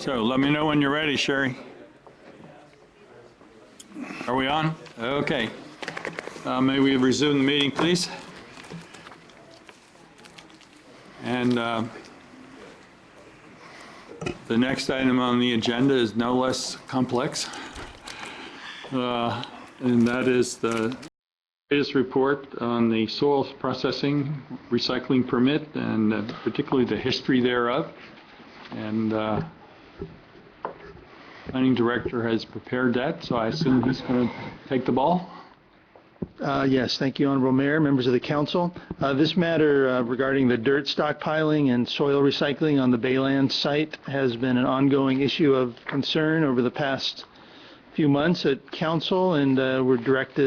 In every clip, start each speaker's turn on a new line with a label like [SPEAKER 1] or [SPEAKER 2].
[SPEAKER 1] So let me know when you're ready, Sherry. Are we on? Okay. May we resume the meeting, please? And the next item on the agenda is no less complex, and that is the latest report on the soil processing recycling permit, and particularly the history thereof. And planning director has prepared that, so I assume he's going to take the ball.
[SPEAKER 2] Yes, thank you, Honorable Mayor, members of the council. This matter regarding the dirt stockpiling and soil recycling on the Bayland site has been an ongoing issue of concern over the past few months at council, and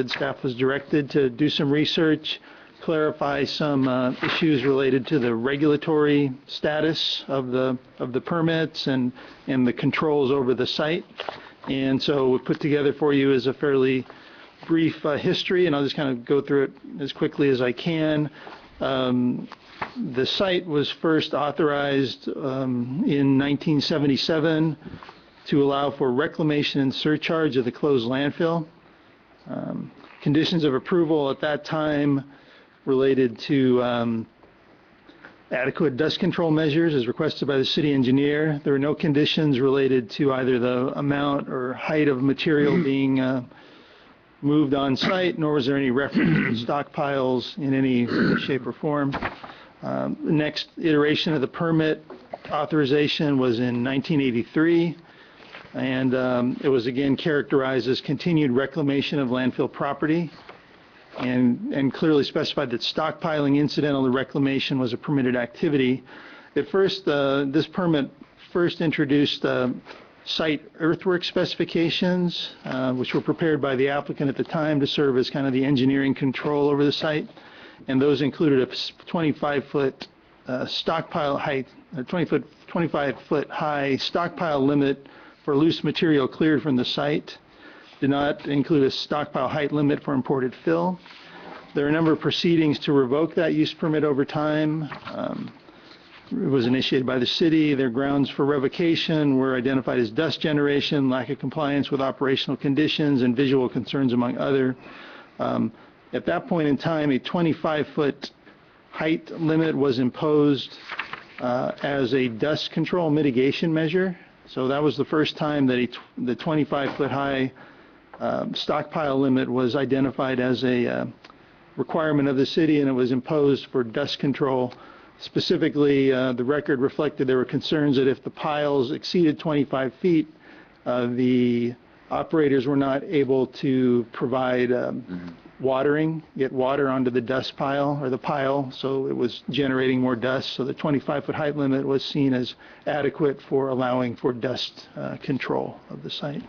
[SPEAKER 2] staff was directed to do some research, clarify some issues related to the regulatory status of the permits and the controls over the site. And so we put together for you is a fairly brief history, and I'll just kind of go through it as quickly as I can. The site was first authorized in 1977 to allow for reclamation and surcharge of the closed landfill. Conditions of approval at that time related to adequate dust control measures as requested by the city engineer. There were no conditions related to either the amount or height of material being moved on site, nor was there any reference to stockpiles in any shape or form. The next iteration of the permit authorization was in 1983, and it was again characterized as continued reclamation of landfill property, and clearly specified that stockpiling incidental to reclamation was a permitted activity. At first, this permit first introduced site earthwork specifications, which were prepared by the applicant at the time to serve as kind of the engineering control over the site, and those included a 25-foot stockpile height, a 25-foot high stockpile limit for loose material cleared from the site. Did not include a stockpile height limit for imported fill. There are a number of proceedings to revoke that use permit over time. It was initiated by the city. Their grounds for revocation were identified as dust generation, lack of compliance with operational conditions, and visual concerns, among other. At that point in time, a 25-foot height limit was imposed as a dust control mitigation measure. So that was the first time that the 25-foot high stockpile limit was identified as a requirement of the city, and it was imposed for dust control. Specifically, the record reflected there were concerns that if the piles exceeded 25 feet, the operators were not able to provide get water onto the dust pile or the pile, so it was generating more dust. So the 25-foot height limit was seen as adequate for allowing for dust control of the site.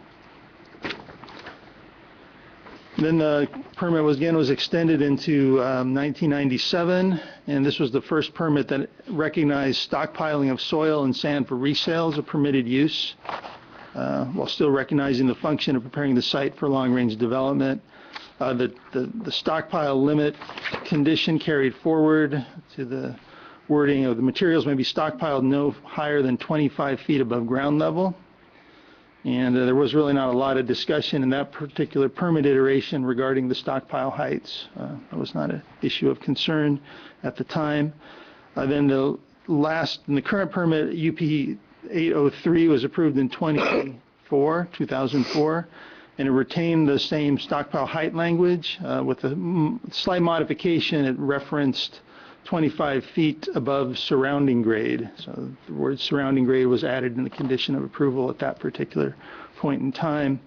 [SPEAKER 2] Then the permit was extended into 1997, and this was the first permit that recognized stockpiling of soil and sand for resale as a permitted use, while still recognizing the function of preparing the site for long-range development. The stockpile limit condition carried forward to the wording of the materials may be stockpiled no higher than 25 feet above ground level. And there was really not a lot of discussion in that particular permit iteration regarding the stockpile heights. That was not an issue of concern at the time. Then the current permit, UP 803, was approved in 2004, and it retained the same stockpile height language with a slight modification. It referenced 25 feet above surrounding grade. So the word surrounding grade was added in the condition of approval at that particular point in time.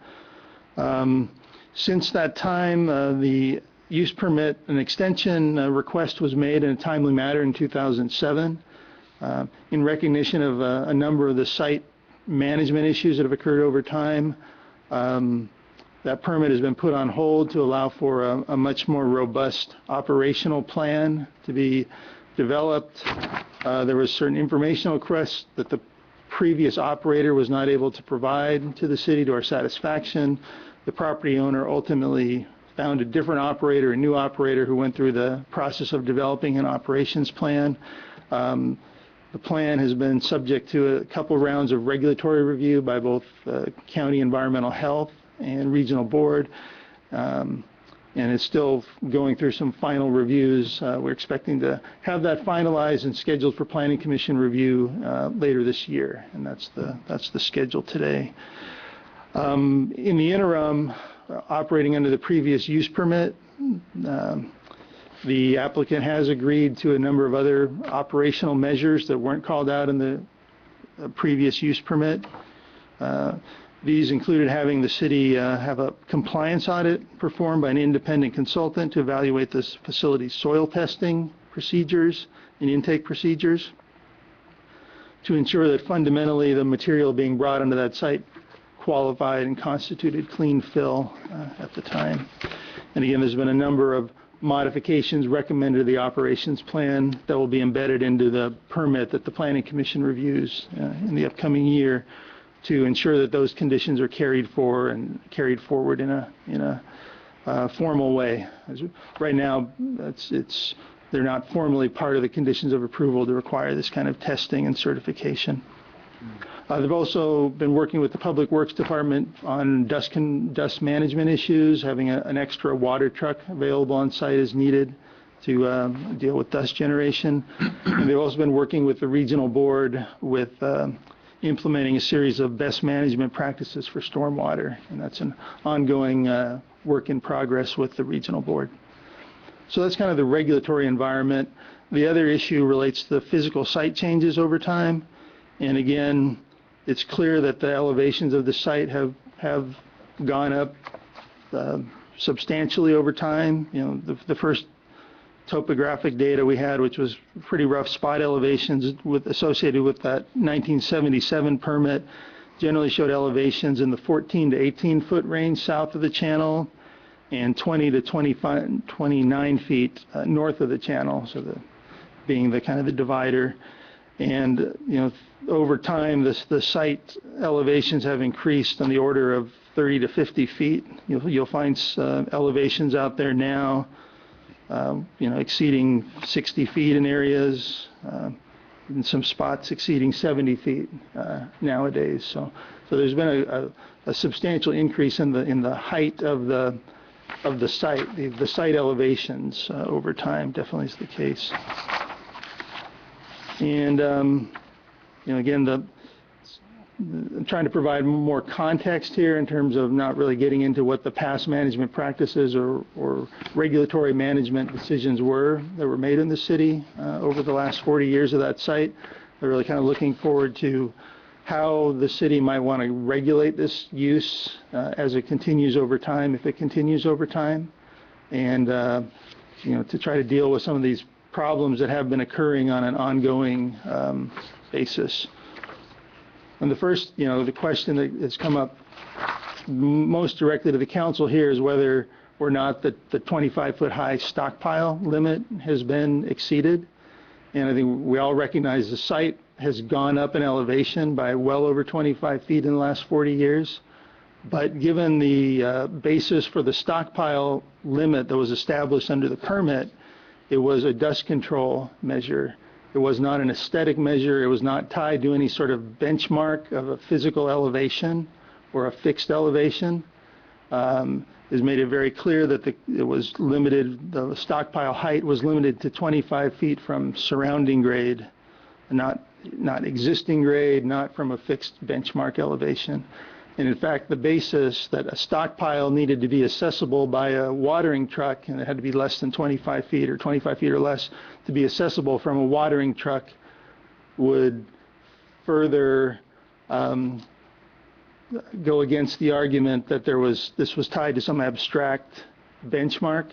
[SPEAKER 2] Since that time, the use permit, an extension request was made in a timely manner in 2007 in recognition of a number of the site management issues that have occurred over time. That permit has been put on hold to allow for a much more robust operational plan to be developed. There was certain informational requests that the previous operator was not able to provide to the city to our satisfaction. The property owner ultimately found a different operator, a new operator, who went through the process of developing an operations plan. The plan has been subject to a couple rounds of regulatory review by both County Environmental Health and Regional Board, and it's still going through some final reviews. We're expecting to have that finalized and scheduled for Planning Commission review later this year, and that's the schedule today. In the interim, operating under the previous use permit, the applicant has agreed to a number of other operational measures that weren't called out in the previous use permit. These included having the city have a compliance audit performed by an independent consultant to evaluate this facility's soil testing procedures and intake procedures to ensure that fundamentally the material being brought onto that site qualified and constituted clean fill at the time. And again, there's been a number of modifications recommended to the operations plan that will be embedded into the permit that the Planning Commission reviews in the upcoming year to ensure that those conditions are carried forward in a formal way. Right now, they're not formally part of the conditions of approval to require this kind of testing and certification. They've also been working with the Public Works Department on dust management issues, having an extra water truck available on site as needed to deal with dust generation. And they've also been working with the Regional Board with implementing a series of best management practices for stormwater, and that's an ongoing work in progress with the Regional Board. So that's kind of the regulatory environment. The other issue relates to the physical site changes over time, and again, it's clear that the elevations of the site have gone up substantially over time. You know, the first topographic data we had, which was pretty rough spot elevations associated with that 1977 permit, generally showed elevations in the 14 to 18 foot range south of the channel and 20 to 29 feet north of the channel, so being the kind of the divider. And you know, over time, the site elevations have increased on the order of 30 to 50 feet. You'll find elevations out there now, you know, exceeding 60 feet in areas, in some spots exceeding 70 feet nowadays. So there's been a substantial increase in the height of the site, the site elevations over time. Definitely is the case. And you know, again, I'm trying to provide more context here in terms of not really getting into what the past management practices or regulatory management decisions were that were made in the city over the last 40 years of that site. They're really kind of looking forward to how the city might want to regulate this use as it continues over time, if it continues over time, and you know, to try to deal with some of these problems that have been occurring on an ongoing basis. And the first, you know, the question that has come up most directly to the council here is whether or not the 25-foot high stockpile limit has been exceeded. And I think we all recognize the site has gone up in elevation by well over 25 feet in the last 40 years. But given the basis for the stockpile limit that was established under the permit, it was a dust control measure. It was not an aesthetic measure. It was not tied to any sort of benchmark of a physical elevation or a fixed elevation. It's made it very clear that it was limited, the stockpile height was limited to 25 feet from surrounding grade, not existing grade, not from a fixed benchmark elevation. And in fact, the basis that a stockpile needed to be accessible by a watering truck, and it had to be less than 25 feet or 25 feet or less to be accessible from a watering truck, would further go against the argument that this was tied to some abstract benchmark.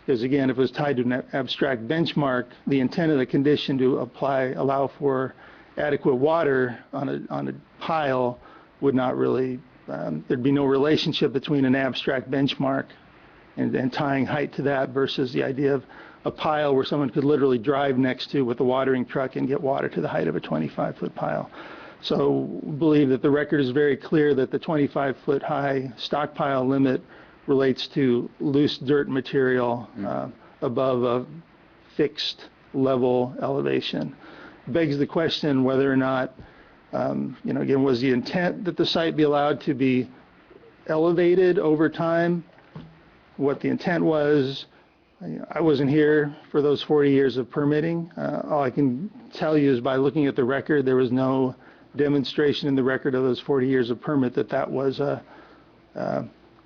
[SPEAKER 2] Because again, if it was tied to an abstract benchmark, the intent of the condition to allow for adequate water on a pile would not really, there'd be no relationship between an abstract benchmark and tying height to that versus the idea of a pile where someone could literally drive next to with a watering truck and get water to the height of a 25-foot pile. So we believe that the record is very clear that the 25-foot high stockpile limit relates to loose dirt material above a fixed level elevation. begs the question whether or not, again, was the intent that the site be allowed to be elevated over time? What the intent was, I wasn't here for those 40 years of permitting. All I can tell you is by looking at the record, there was no demonstration in the record of those 40 years of permit that was a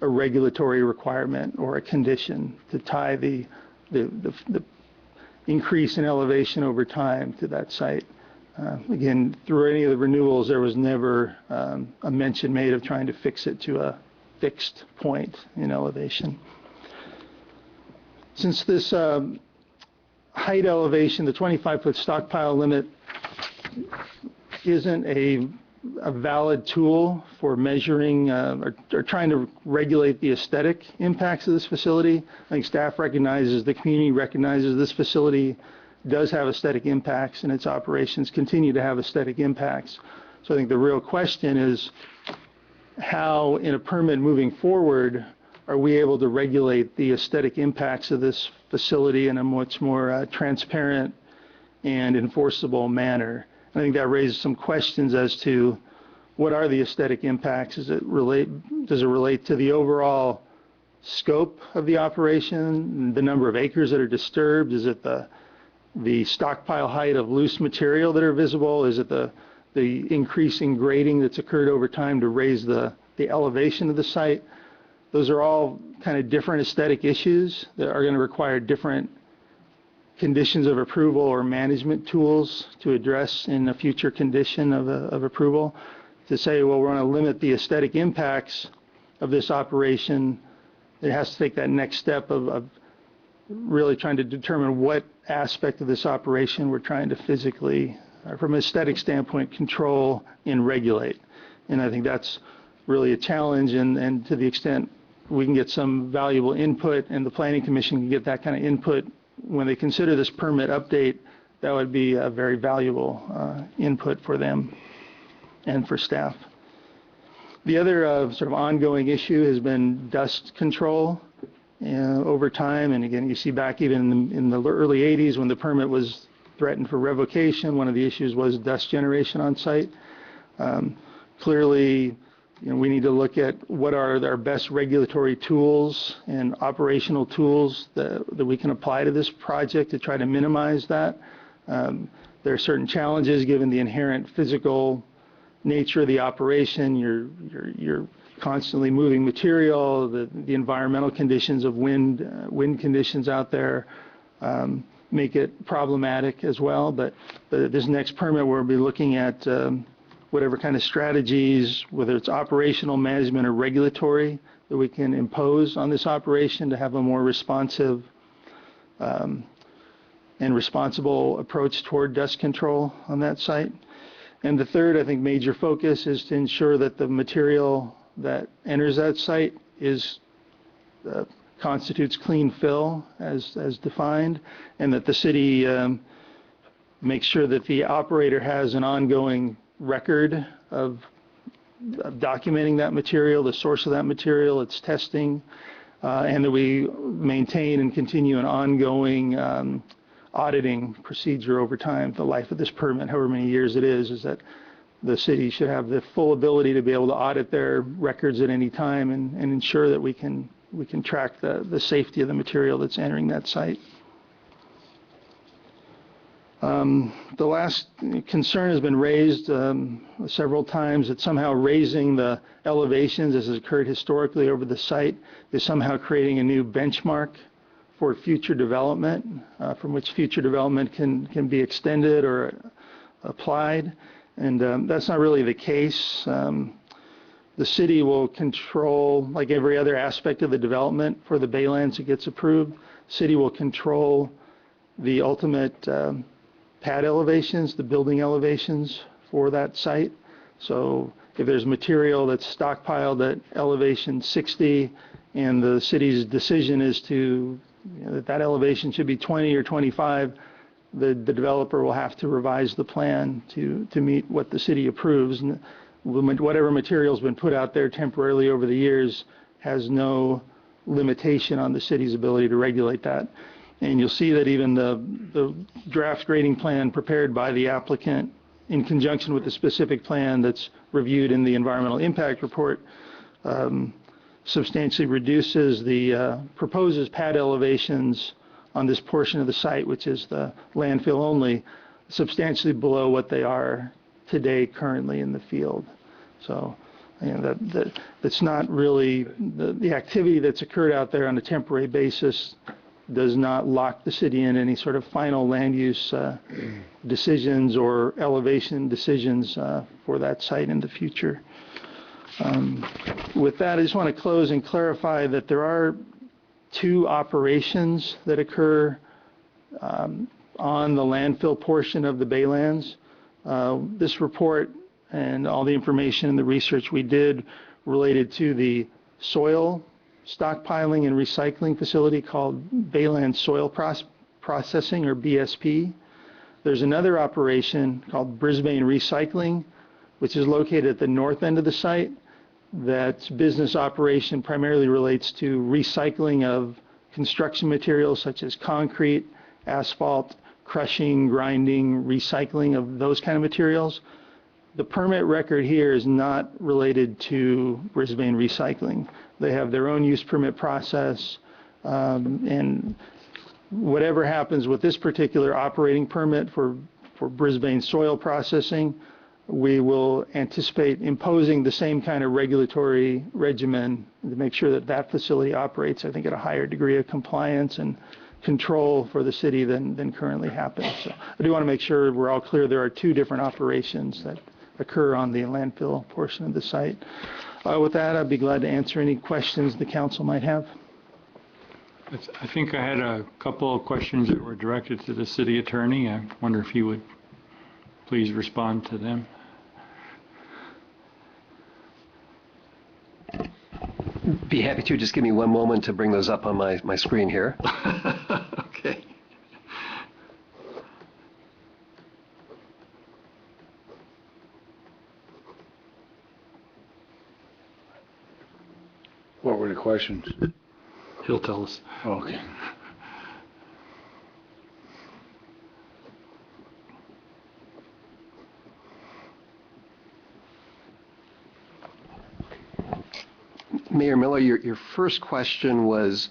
[SPEAKER 2] regulatory requirement or a condition to tie the increase in elevation over time to that site. Again, through any of the renewals, there was never a mention made of trying to fix it to a fixed point in elevation. Since this height elevation, the 25-foot stockpile limit, isn't a valid tool for measuring or trying to regulate the aesthetic impacts of this facility, I think staff recognizes, the community recognizes this facility does have aesthetic impacts and its operations continue to have aesthetic impacts. So I think the real question is how, in a permit moving forward, are we able to regulate the aesthetic impacts of this facility in a much more transparent and enforceable manner? I think that raises some questions as to what are the aesthetic impacts. Does it relate to the overall scope of the operation, the number of acres that are disturbed? Is it the stockpile height of loose material that are visible? Is it the increasing grading that's occurred over time to raise the elevation of the site? Those are all kind of different aesthetic issues that are going to require different conditions of approval or management tools to address in a future condition of approval. To say, well, we're going to limit the aesthetic impacts of this operation, it has to take that next step of really trying to determine what aspect of this operation we're trying to physically, from an aesthetic standpoint, control and regulate. And I think that's really a challenge, and to the extent we can get some valuable input and the Planning Commission can get that kind of input when they consider this permit update, that would be a very valuable input for them and for staff. The other sort of ongoing issue has been dust control over time. And again, you see back even in the early 80s when the permit was threatened for revocation, one of the issues was dust generation on site. Clearly, we need to look at what are our best regulatory tools and operational tools that we can apply to this project to try to minimize that. There are certain challenges given the inherent physical nature of the operation. You're constantly moving material. The environmental conditions of wind conditions out there make it problematic as well. But this next permit, we'll be looking at whatever kind of strategies, whether it's operational, management, or regulatory, that we can impose on this operation to have a more responsive and responsible approach toward dust control on that site. And the third, I think, major focus is to ensure that the material that enters that site constitutes clean fill as defined, and that the city makes sure that the operator has an ongoing record of documenting that material, the source of that material, its testing, and that we maintain and continue an ongoing auditing procedure over time. The life of this permit, however many years it is that the city should have the full ability to be able to audit their records at any time and ensure that we can track the safety of the material that's entering that site. The last concern has been raised several times that somehow raising the elevations, as has occurred historically over the site, is somehow creating a new benchmark for future development, from which future development can be extended or applied. And that's not really the case. The city will control, like every other aspect of the development for the Baylands that gets approved, city will control the ultimate pad elevations, the building elevations for that site. So if there's material that's stockpiled at elevation 60 and the city's decision is to, that elevation should be 20 or 25, the developer will have to revise the plan to meet what the city approves. And whatever material's been put out there temporarily over the years has no limitation on the city's ability to regulate that. And you'll see that even the draft grading plan prepared by the applicant in conjunction with the specific plan that's reviewed in the environmental impact report substantially reduces proposes pad elevations on this portion of the site, which is the landfill only, substantially below what they are today currently in the field. So, you know, that's not really, the activity that's occurred out there on a temporary basis does not lock the city in any sort of final land use decisions or elevation decisions for that site in the future. With that, I just want to close and clarify that there are two operations that occur on the landfill portion of the Baylands. This report and all the information and the research we did related to the soil stockpiling and recycling facility called Bayland Soil Processing, or BSP. There's another operation called Brisbane Recycling, which is located at the north end of the site. That business operation primarily relates to recycling of construction materials such as concrete, asphalt, crushing, grinding, recycling of those kind of materials. The permit record here is not related to Brisbane Recycling. They have their own use permit process, and whatever happens with this particular operating permit for Brisbane soil processing, we will anticipate imposing the same kind of regulatory regimen to make sure that that facility operates, I think, at a higher degree of compliance and control for the city than currently happens. So I do want to make sure we're all clear there are two different operations that occur on the landfill portion of the site. With that, I'd be glad to answer any questions the council might have.
[SPEAKER 1] I think I had a couple of questions that were directed to the city attorney. I wonder if you would please respond to them.
[SPEAKER 3] Be happy to. Just give me one moment to bring those up on my screen here.
[SPEAKER 1] Okay.
[SPEAKER 4] What were the questions?
[SPEAKER 1] He'll tell us.
[SPEAKER 4] Oh, okay.
[SPEAKER 3] Mayor Miller, your first question was,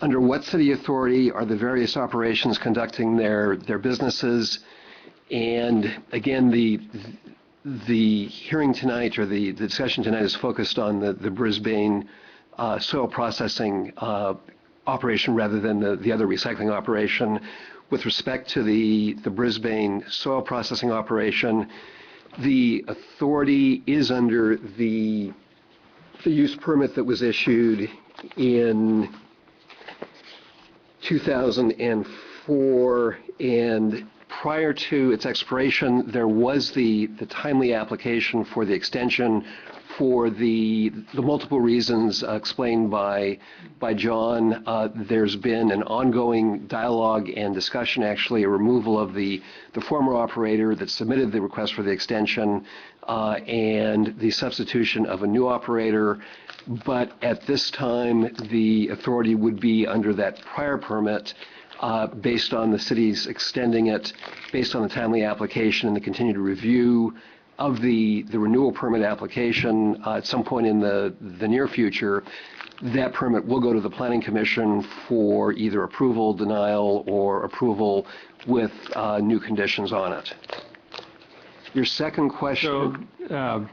[SPEAKER 3] under what city authority are the various operations conducting their businesses? And again, the hearing tonight, or the discussion tonight, is focused on the Brisbane soil processing operation rather than the other recycling operation. With respect to the Brisbane soil processing operation, the authority is under the use permit that was issued in 2004, and prior to its expiration, there was the timely application for the extension for the multiple reasons explained by John. There's been an ongoing dialogue and discussion, actually a removal of the former operator that submitted the request for the extension, and the substitution of a new operator. But at this time, the authority would be under that prior permit, based on the city's extending it, based on the timely application and the continued review of the renewal permit application. At some point in the near future, that permit will go to the Planning Commission for either approval, denial, or approval with new conditions on it. Your second question.
[SPEAKER 1] So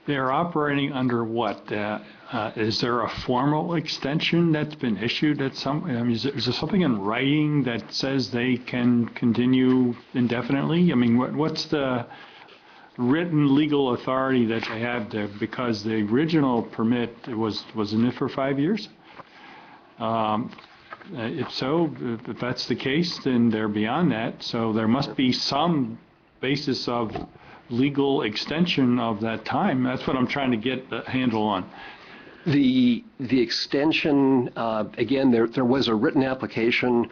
[SPEAKER 1] they're operating under what? Is there a formal extension that's been issued at some? I mean, is there something in writing that says they can continue indefinitely? I mean, what's the written legal authority that they have there? Because the original permit wasn't it for 5 years? If so, if that's the case, then they're beyond that. So there must be some basis of legal extension of that time. That's what I'm trying to get a handle on.
[SPEAKER 3] The extension, again, there was a written application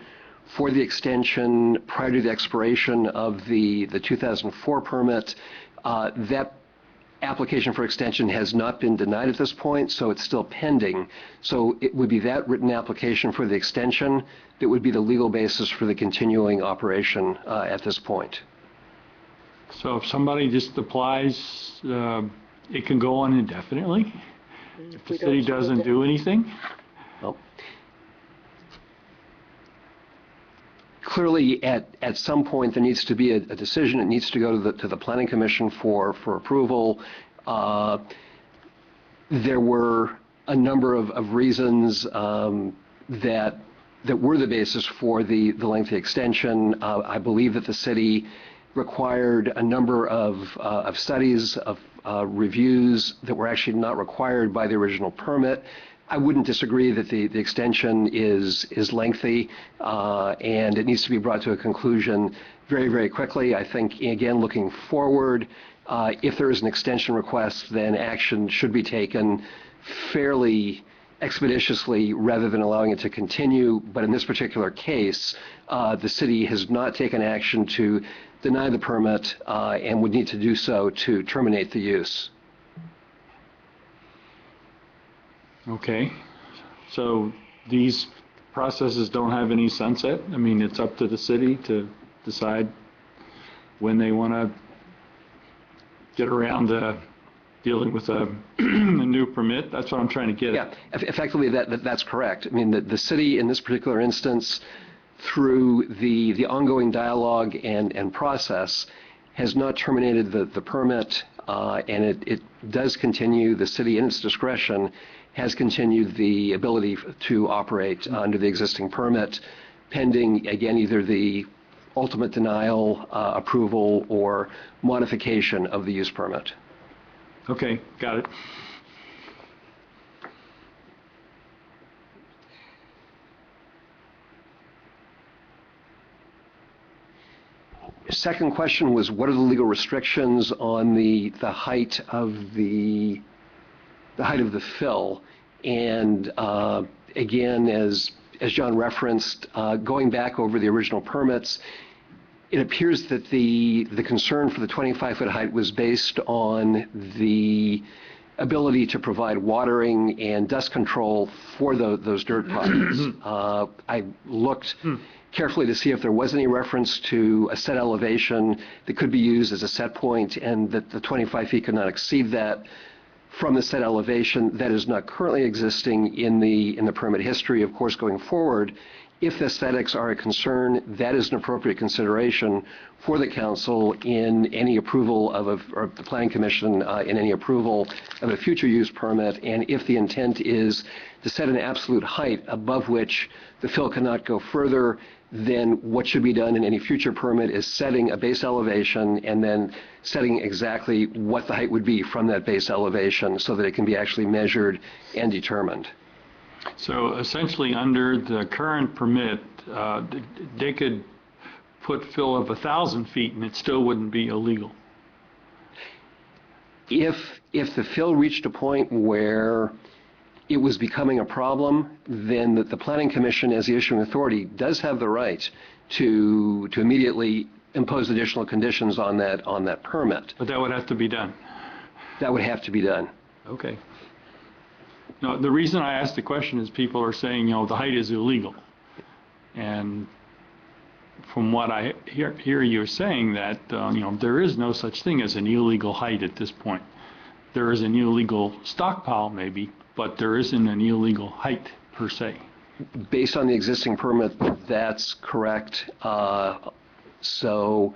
[SPEAKER 3] for the extension prior to the expiration of the 2004 permit. That application for extension has not been denied at this point, so it's still pending. So it would be that written application for the extension that would be the legal basis for the continuing operation at this point.
[SPEAKER 1] So if somebody just applies, it can go on indefinitely? If the city doesn't do anything?
[SPEAKER 3] Well, clearly, at some point, there needs to be a decision. It needs to go to the Planning Commission for approval. There were a number of reasons that were the basis for the lengthy extension. I believe that the city required a number of studies, of reviews that were actually not required by the original permit. I wouldn't disagree that the extension is lengthy and it needs to be brought to a conclusion very, very quickly. I think, again, looking forward, if there is an extension request, then action should be taken fairly expeditiously rather than allowing it to continue. But in this particular case, the city has not taken action to deny the permit and would need to do so to terminate the use.
[SPEAKER 1] Okay, so these processes don't have any sunset? I mean, it's up to the city to decide when they want to get around to dealing with a new permit? That's what I'm trying to get at.
[SPEAKER 3] Yeah, effectively that's correct. I mean, the city in this particular instance, through the ongoing dialogue and process, has not terminated the permit, and it does continue. The city, in its discretion, has continued the ability to operate under the existing permit, pending, again, either the ultimate denial, approval, or modification of the use permit.
[SPEAKER 1] Okay, got it.
[SPEAKER 3] Second question was, what are the legal restrictions on the height of the fill? And again, as John referenced, going back over the original permits, it appears that the concern for the 25-foot height was based on the ability to provide watering and dust control for those dirt projects. I looked carefully to see if there was any reference to a set elevation that could be used as a set point, and that the 25 feet could not exceed that from the set elevation. That is not currently existing in the permit history. Of course, going forward, if aesthetics are a concern, that is an appropriate consideration for the council in any approval or the Planning Commission in any approval of a future use permit. And if the intent is to set an absolute height above which the fill cannot go further, then what should be done in any future permit is setting a base elevation and then setting exactly what the height would be from that base elevation so that it can be actually measured and determined.
[SPEAKER 1] So essentially, under the current permit, they could put fill of 1,000 feet and it still wouldn't be illegal.
[SPEAKER 3] If the fill reached a point where it was becoming a problem, then the Planning Commission, as the issuing authority, does have the right to immediately impose additional conditions on that permit.
[SPEAKER 1] But that would have to be done.
[SPEAKER 3] That would have to be done.
[SPEAKER 1] Okay. No, the reason I asked the question is people are saying, the height is illegal. And from what I hear you saying that, there is no such thing as an illegal height at this point. There is an illegal stockpile maybe, but there isn't an illegal height per se.
[SPEAKER 3] Based on the existing permit, that's correct. So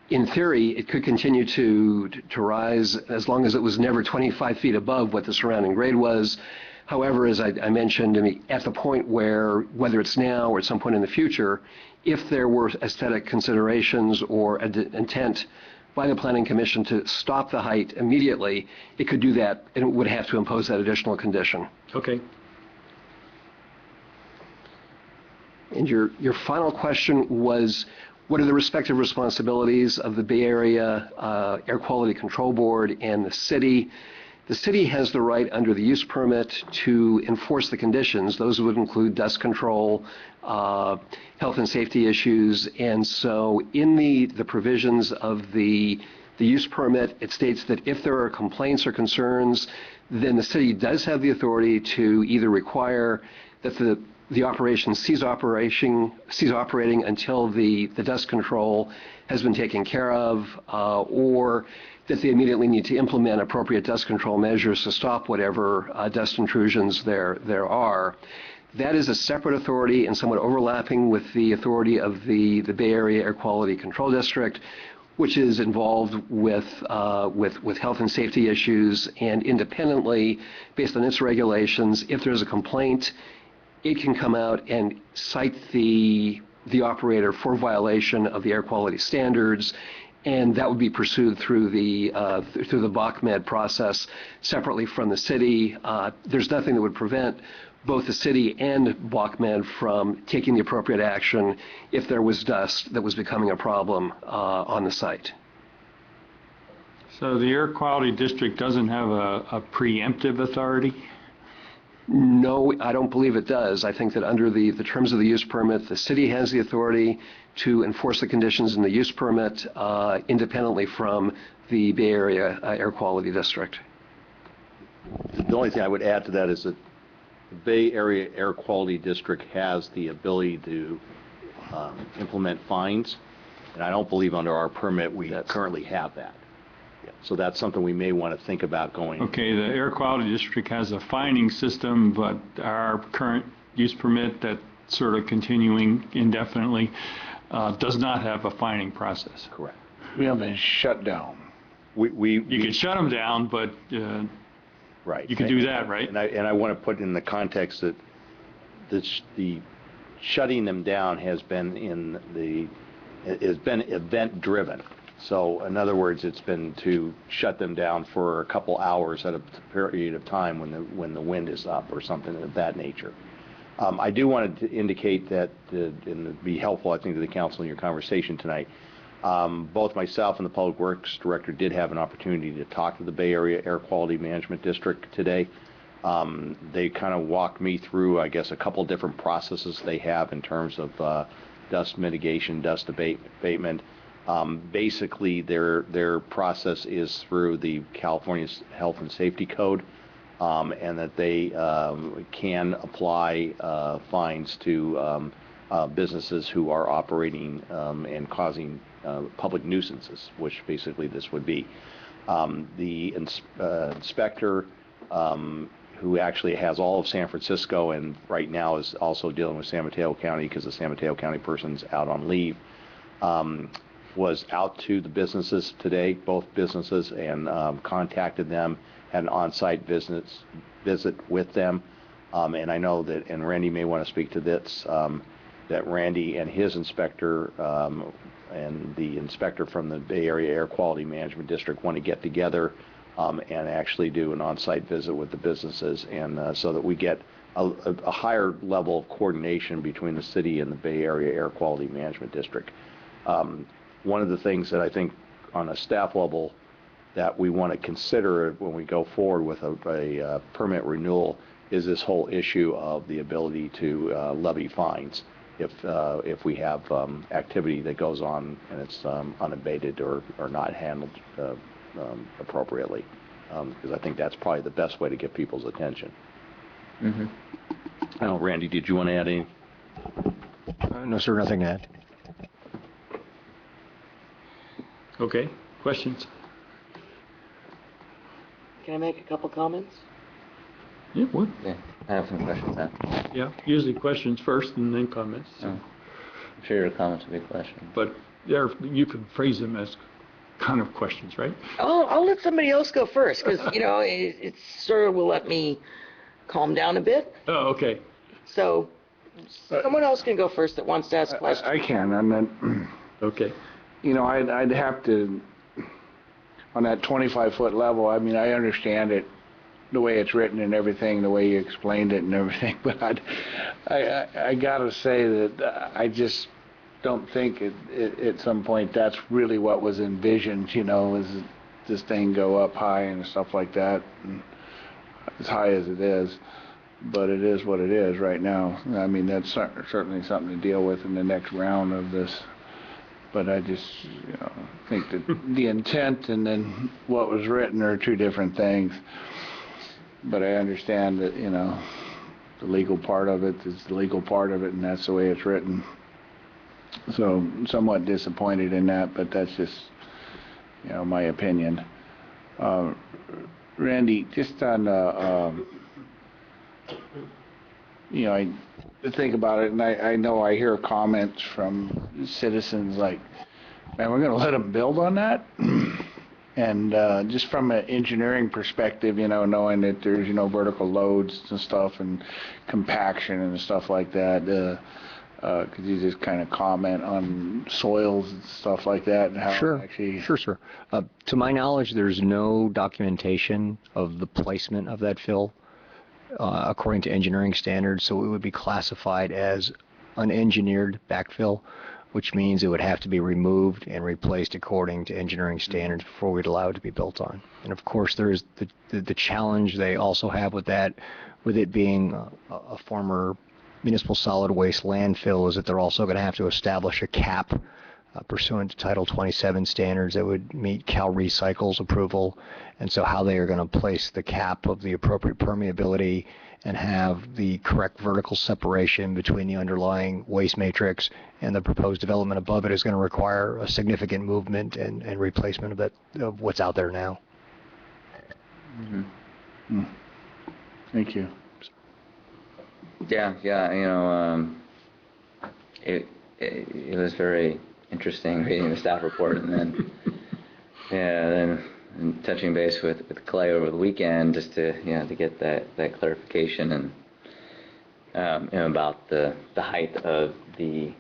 [SPEAKER 3] in theory, it could continue to rise as long as it was never 25 feet above what the surrounding grade was. However, as I mentioned, at the point where, whether it's now or at some point in the future, if there were aesthetic considerations or intent by the Planning Commission to stop the height immediately, it could do that, and it would have to impose that additional condition.
[SPEAKER 1] Okay.
[SPEAKER 3] And your final question was, what are the respective responsibilities of the Bay Area Air Quality Control Board and the city? The city has the right under the use permit to enforce the conditions. Those would include dust control, health and safety issues. And so in the provisions of the use permit, it states that if there are complaints or concerns, then the city does have the authority to either require that the operation cease operating until the dust control has been taken care of, or that they immediately need to implement appropriate dust control measures to stop whatever dust intrusions there are. That is a separate authority and somewhat overlapping with the authority of the Bay Area Air Quality Control District, which is involved with health and safety issues, and independently, based on its regulations, if there's a complaint, it can come out and cite the operator for violation of the air quality standards, and that would be pursued through the BOCMED process separately from the city. There's nothing that would prevent both the city and BOCMED from taking the appropriate action if there was dust that was becoming a problem on the site.
[SPEAKER 1] So the Air Quality District doesn't have a preemptive authority?
[SPEAKER 3] No, I don't believe it does. I think that under the terms of the use permit, the city has the authority to enforce the conditions in the use permit independently from the Bay Area Air Quality District.
[SPEAKER 4] The only thing I would add to that is that the Bay Area Air Quality District has the ability to implement fines, and I don't believe under our permit we currently have that. So that's something we may want to think about going.
[SPEAKER 1] Okay, the Air Quality District has a fining system, but our current use permit that's sort of continuing indefinitely does not have a fining process.
[SPEAKER 4] Correct.
[SPEAKER 5] We have a shutdown.
[SPEAKER 1] You can shut them down, but
[SPEAKER 4] right.
[SPEAKER 1] You can do that, right?
[SPEAKER 4] And I want to put in the context that the shutting them down has been event driven. So in other words, it's been to shut them down for a couple hours at a period of time when the wind is up or something of that nature. I do want to indicate that, and it'd be helpful, I think, to the council in your conversation tonight. Both myself and the Public Works Director did have an opportunity to talk to the Bay Area Air Quality Management District today. They kind of walked me through, I guess, a couple different processes they have in terms of dust mitigation, dust abatement. Basically, their process is through the California Health and Safety Code, and that they can apply fines to businesses who are operating and causing public nuisances, which basically this would be. The inspector, who actually has all of San Francisco and right now is also dealing with San Mateo County because the San Mateo County person's out on leave, was out to the businesses today, both businesses, and contacted them, had an on-site visit with them. And I know that, and Randy may want to speak to this, that Randy and his inspector and the inspector from the Bay Area Air Quality Management District want to get together and actually do an on-site visit with the businesses, and so that we get a higher level of coordination between the city and the Bay Area Air Quality Management District. One of the things that I think on a staff level that we want to consider when we go forward with a permit is this whole issue of the ability to levy fines if we have activity that goes on and it's unabated or not handled appropriately, because I think that's probably the best way to get people's attention.
[SPEAKER 6] Mm-hmm.
[SPEAKER 4] I don't know, Randy, did you want to add anything?
[SPEAKER 6] No, sir, nothing to add.
[SPEAKER 1] Okay, questions?
[SPEAKER 7] Can I make a couple comments?
[SPEAKER 1] Yeah, what?
[SPEAKER 6] Yeah, I have some questions then.
[SPEAKER 1] Yeah, usually questions first and then comments.
[SPEAKER 6] Oh. I'm sure your comments will be questions.
[SPEAKER 1] But you can phrase them as kind of questions, right?
[SPEAKER 7] I'll let somebody else go first because, it sort of will let me calm down a bit.
[SPEAKER 1] Oh, okay.
[SPEAKER 7] So someone else can go first that wants to ask questions.
[SPEAKER 5] I can, and then,
[SPEAKER 1] Okay.
[SPEAKER 5] I'd have to, on that 25-foot level, I mean, I understand it, the way it's written and everything, the way you explained it and everything, but I gotta say that I just don't think at some point that's really what was envisioned, is this thing go up high and stuff like that, and as high as it is. But it is what it is right now. I mean, that's certainly something to deal with in the next round of this. But I just, think that the intent and then what was written are two different things. But I understand that, the legal part of it is the legal part of it, and that's the way it's written. So somewhat disappointed in that, but that's just, my opinion. Randy, just on, I think about it, and I know I hear comments from citizens like, man, we're going to let them build on that? And just from an engineering perspective, knowing that there's, vertical loads and stuff and compaction and stuff like that, could you just kind of comment on soils and stuff like that and how
[SPEAKER 8] Sure,
[SPEAKER 5] actually...
[SPEAKER 8] sure, sir. To my knowledge, there's no documentation of the placement of that fill according to engineering standards, so it would be classified as unengineered backfill, which means it would have to be removed and replaced according to engineering standards before we'd allow it to be built on. And of course, there is the challenge they also have with that, with it being a former municipal solid waste landfill, is that they're also going to have to establish a cap pursuant to Title 27 standards that would meet Cal Recycle's approval. And so how they are going to place the cap of the appropriate permeability and have the correct vertical separation between the underlying waste matrix and the proposed development above it is going to require a significant movement and replacement of what's out there now.
[SPEAKER 5] Mm-hmm. Thank you.
[SPEAKER 6] Yeah, it was very interesting reading the staff report, and then and touching base with Clay over the weekend just to to get that clarification and about the height of the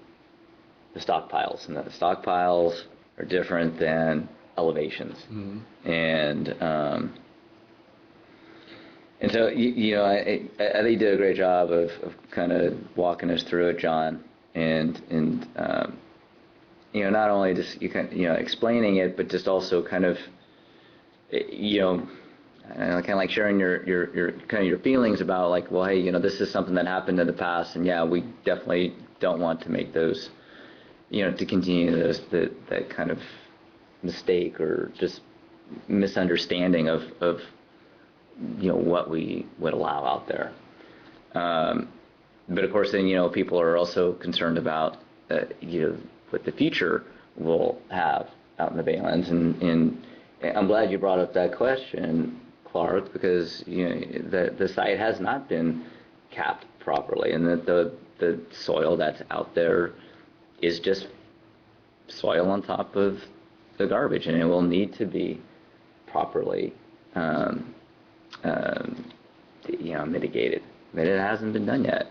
[SPEAKER 6] stockpiles, and that the stockpiles are different than elevations. Mm-hmm. And so, I think you did a great job of kind of walking us through it, John, and not only just explaining it, but just also kind of kind of like sharing your kind of your feelings about like, well, hey, this is something that happened in the past, and we definitely don't want to make those, to continue that kind of mistake or just misunderstanding of what we would allow out there. But of course, then, people are also concerned about, what the future will have out in the Baylands. And I'm glad you brought up that question, Clark, because, the site has not been capped properly, and that the soil that's out there is just soil on top of the garbage, and it will need to be properly mitigated, but it hasn't been done yet.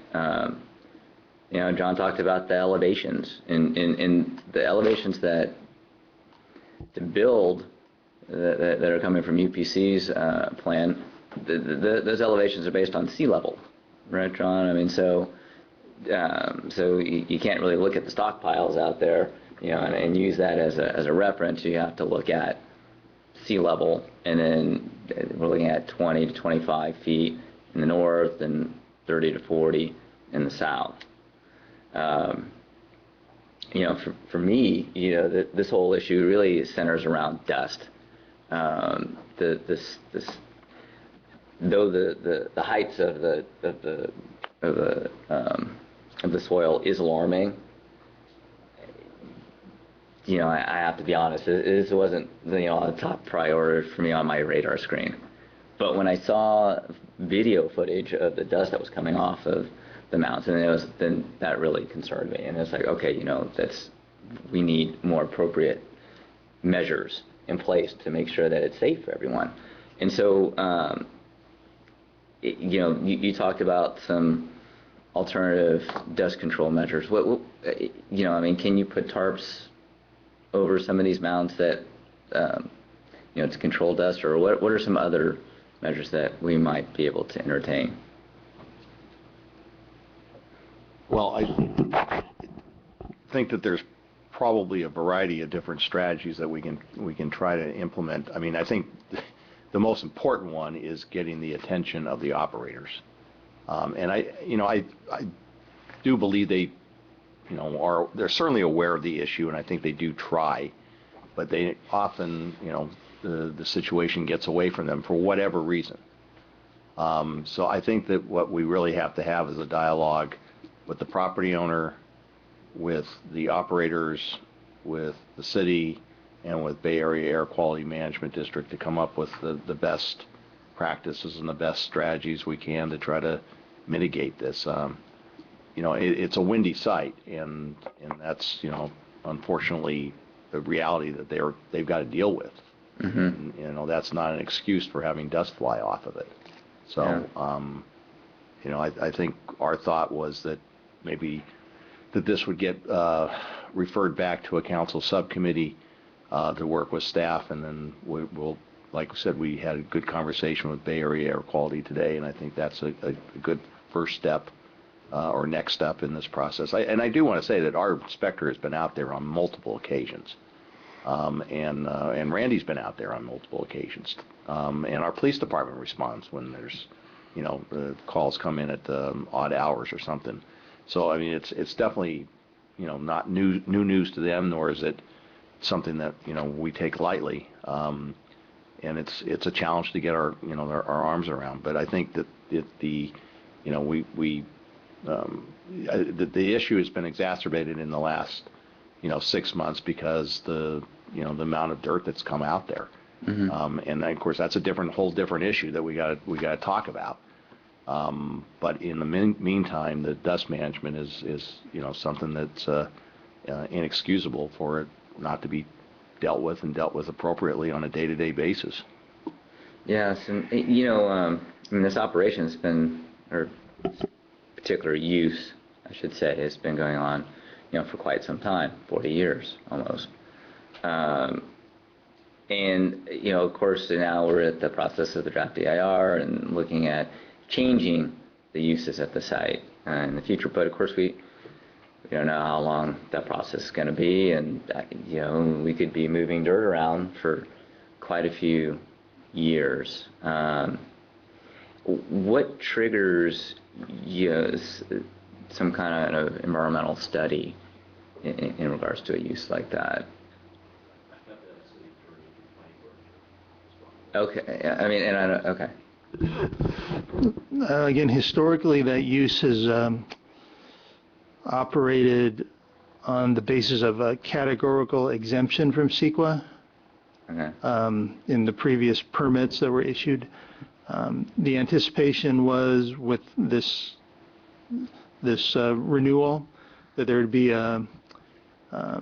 [SPEAKER 6] John talked about the elevations, and the elevations that to build that are coming from UPC's plan. Those elevations are based on sea level, right, John? I mean, so you can't really look at the stockpiles out there, and use that as a reference. You have to look at sea level, and then we're looking at 20 to 25 feet in the north and 30 to 40 in the south. For me, this whole issue really centers around dust. Though the heights of the soil is alarming, I have to be honest, this wasn't, a top priority for me on my radar screen. But when I saw video footage of the dust that was coming off of the mountain, then that really concerned me. And it's like, okay, we need more appropriate measures in place to make sure that it's safe for everyone. And so, you talked about some alternative dust control measures. Can you put tarps over some of these mounds that, to control dust, or what are some other measures that we might be able to entertain?
[SPEAKER 4] Well, I think that there's probably a variety of different strategies that we can try to implement. I mean, I think the most important one is getting the attention of the operators. And I do believe they, they're certainly aware of the issue, and I think they do try, but they often, the situation gets away from them for whatever reason. So I think that what we really have to have is a dialogue with the property owner, with the operators, with the city, and with Bay Area Air Quality Management District to come up with the best practices and the best strategies we can to try to mitigate this. It's a windy site, and that's, unfortunately the reality that they've got to deal with.
[SPEAKER 6] Mm-hmm.
[SPEAKER 4] And, that's not an excuse for having dust fly off of it. So,
[SPEAKER 6] Yeah.
[SPEAKER 4] I think our thought was that maybe that this would get referred back to a council subcommittee to work with staff, and then we'll, like I said, we had a good conversation with Bay Area Air Quality today, and I think that's a good first step or next step in this process. And I do want to say that our inspector has been out there on multiple occasions, and Randy's been out there on multiple occasions, and our police department responds when there's, the calls come in at odd hours or something. So I mean, it's definitely, not new news to them, nor is it something that we take lightly. And it's a challenge to get our arms around. But I think that the issue has been exacerbated in the last 6 months because the amount of dirt that's come out there.
[SPEAKER 6] Mm-hmm.
[SPEAKER 4] And of course that's a whole different issue that we got to talk about. But in the meantime, the dust management is something that's inexcusable for it not to be dealt with appropriately on a day-to-day basis.
[SPEAKER 6] Yes, and I mean, this operation has been, or particular use, I should say, has been going on, for quite some time, 40 years almost. And of course, now we're at the process of the draft EIR and looking at changing the uses at the site in the future. But of course, we don't know how long that process is going to be, and we could be moving dirt around for quite a few years. What triggers some kind of environmental study in regards to a use like that? Okay, I mean, and I don't, okay.
[SPEAKER 2] Again, historically, that use has operated on the basis of a categorical exemption from CEQA.
[SPEAKER 6] Okay.
[SPEAKER 2] In the previous permits that were issued. The anticipation was with this renewal that there would be an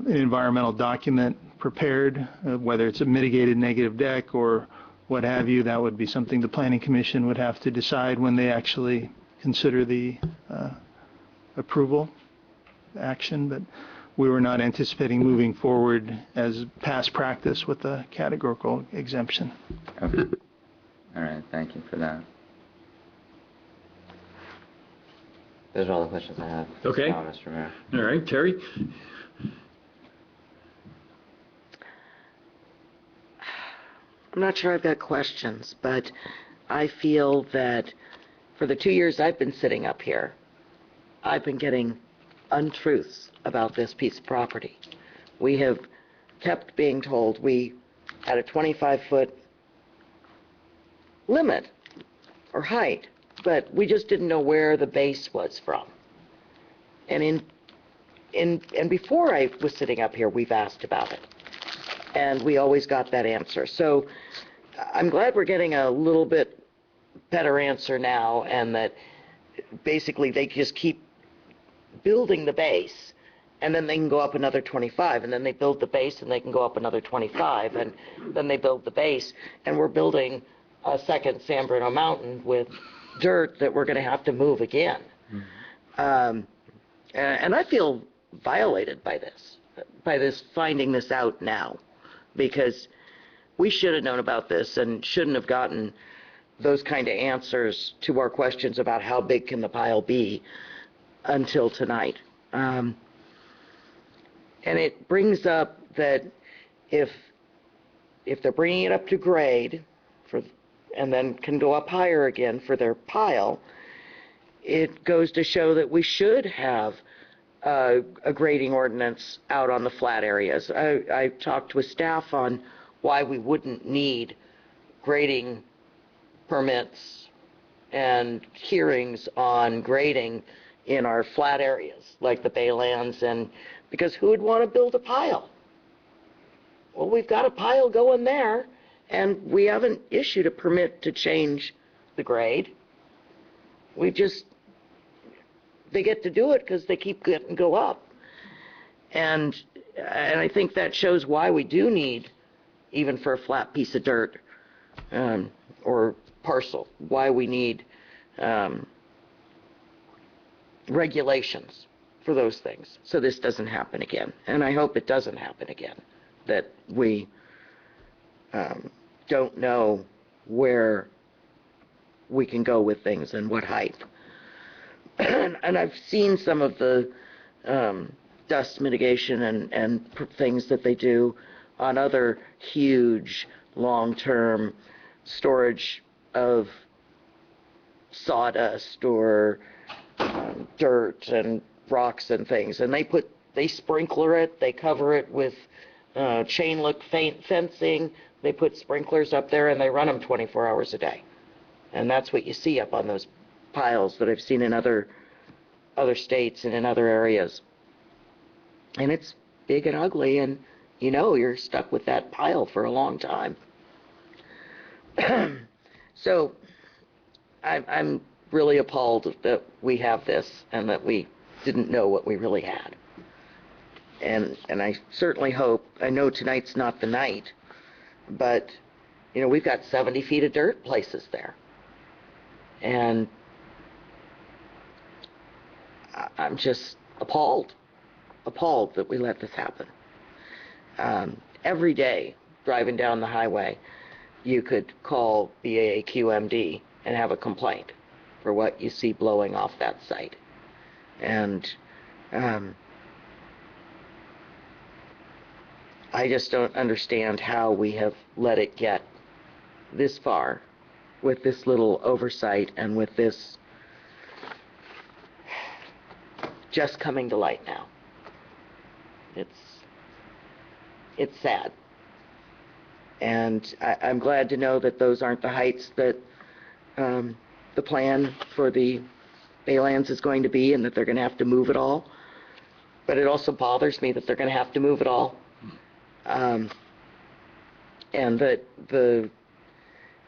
[SPEAKER 2] environmental document prepared, whether it's a mitigated negative deck or what have you. That would be something the Planning Commission would have to decide when they actually consider the approval action, but we were not anticipating moving forward as past practice with the categorical exemption.
[SPEAKER 6] Okay. All right, thank you for that. Those are all the questions I have.
[SPEAKER 1] Okay.
[SPEAKER 6] Now, Mr. Mayor.
[SPEAKER 1] All right, Terry?
[SPEAKER 7] I'm not sure I've got questions, but I feel that for the 2 years I've been sitting up here, I've been getting untruths about this piece of property. We have kept being told we had a 25-foot limit or height, but we just didn't know where the base was from. And and before I was sitting up here, we've asked about it, and we always got that answer. So I'm glad we're getting a little bit better answer now, and that basically they just keep building the base, and then they can go up another 25, and then they build the base and they can go up another 25, and then they build the base, and we're building a second San Bruno Mountain with dirt that we're going to have to move again. Mm-hmm. And I feel violated by this finding this out now, because we should have known about this and shouldn't have gotten those kind of answers to our questions about how big can the pile be until tonight. And it brings up that if they're bringing it up to grade for, and then can go up higher again for their pile, it goes to show that we should have a grading ordinance out on the flat areas. I talked with staff on why we wouldn't need grading permits and hearings on grading in our flat areas, like the Baylands, and because who would want to build a pile? Well, we've got a pile going there, and we haven't issued a permit to change the grade. They get to do it because they keep getting go up. And I think that shows why we do need, even for a flat piece of dirt or parcel, why we need regulations for those things, so this doesn't happen again. And I hope it doesn't happen again, that we don't know where we can go with things and what height. And I've seen some of the dust mitigation and things that they do on other huge long-term storage of sawdust or dirt and rocks and things, and they sprinkler it, they cover it with chain link fencing, they put sprinklers up there, and they run them 24 hours a day. And that's what you see up on those piles that I've seen in other states and in other areas. And it's big and ugly, and you're stuck with that pile for a long time. So I'm really appalled that we have this and that we didn't know what we really had. And I certainly hope, I know tonight's not the night, but we've got 70 feet of dirt places there. And I'm just appalled that we let this happen. Every day driving down the highway, you could call the AAQMD and have a complaint for what you see blowing off that site. And I just don't understand how we have let it get this far with this little oversight and with this just coming to light now. It's sad. And I'm glad to know that those aren't the heights that the plan for the Baylands is going to be, and that they're going to have to move it all. But it also bothers me that they're going to have to move it all. And that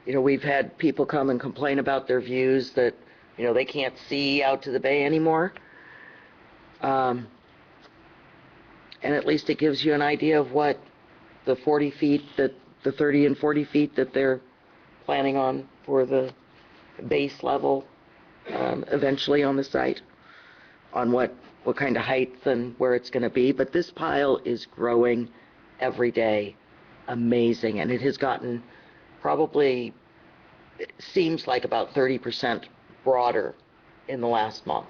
[SPEAKER 7] we've had people come and complain about their views that, they can't see out to the bay anymore. And at least it gives you an idea of what the 40 feet, the 30 and 40 feet that they're planning on for the base level eventually on the site, on what kind of height and where it's going to be. But this pile is growing every day, amazing, and it has gotten probably, it seems like about 30% broader in the last month.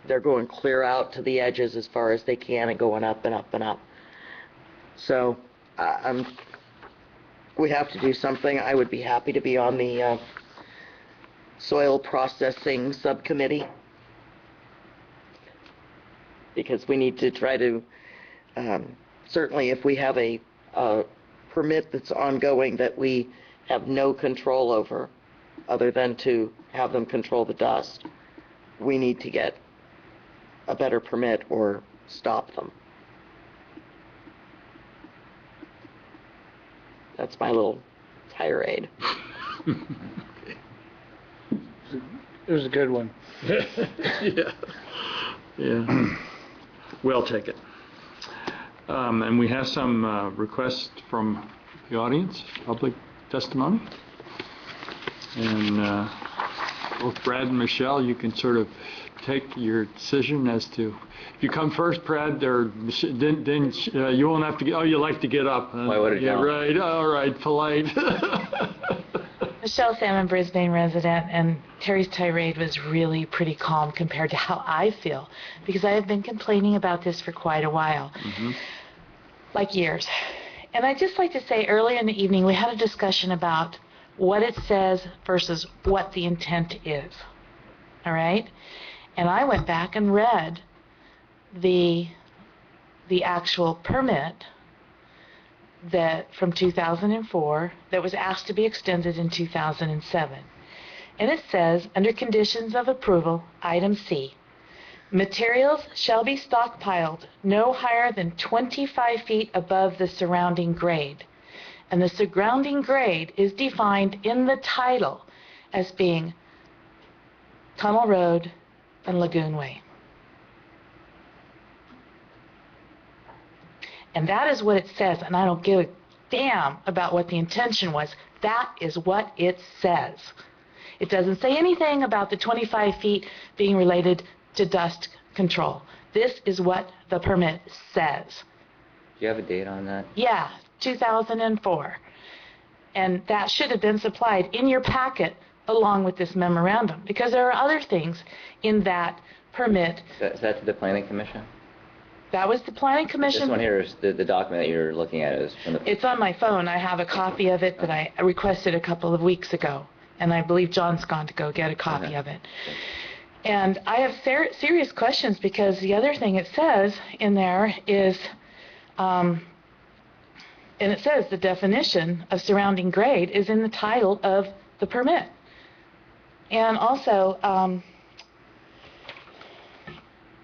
[SPEAKER 7] They're going clear out to the edges as far as they can and going up and up and up. So we have to do something. I would be happy to be on the soil processing subcommittee, because we need to try to, certainly if we have a permit that's ongoing that we have no control over, other than to have them control the dust, we need to get a better permit or stop them. That's my little tirade.
[SPEAKER 5] It was a good one.
[SPEAKER 1] Yeah. We'll take it. And we have some requests from the audience, public testimony. And both Brad and Michelle, you can sort of take your decision as to, if you come first, Brad, or then you won't have to get, you like to get up.
[SPEAKER 6] Why would it
[SPEAKER 1] Yeah,
[SPEAKER 6] count?
[SPEAKER 1] right, all right, polite.
[SPEAKER 9] Michelle Salmon, Brisbane resident, and Terry's tirade was really pretty calm compared to how I feel, because I have been complaining about this for quite a while, like years. And I'd just like to say, earlier in the evening, we had a discussion about what it says versus what the intent is. All right? And I went back and read the actual permit that from 2004 that was asked to be extended in 2007. And it says, under conditions of approval, item C, materials shall be stockpiled no higher than 25 feet above the surrounding grade. And the surrounding grade is defined in the title as being Tunnel Road and Lagoon Way. And that is what it says, and I don't give a damn about what the intention was. That is what it says. It doesn't say anything about the 25 feet being related to dust control. This is what the permit says.
[SPEAKER 6] Do you have a date on that?
[SPEAKER 9] Yeah, 2004. And that should have been supplied in your packet along with this memorandum, because there are other things in that permit.
[SPEAKER 6] Is that to the Planning Commission?
[SPEAKER 9] That was the Planning Commission.
[SPEAKER 6] This one here is the document that you're looking at is from the...
[SPEAKER 9] It's on my phone. I have a copy of it that I requested a couple of weeks ago, and I believe John's gone to go get a copy of it. And I have serious questions, because the other thing it says in there is, and it says the definition of surrounding grade is in the title of the permit. And also,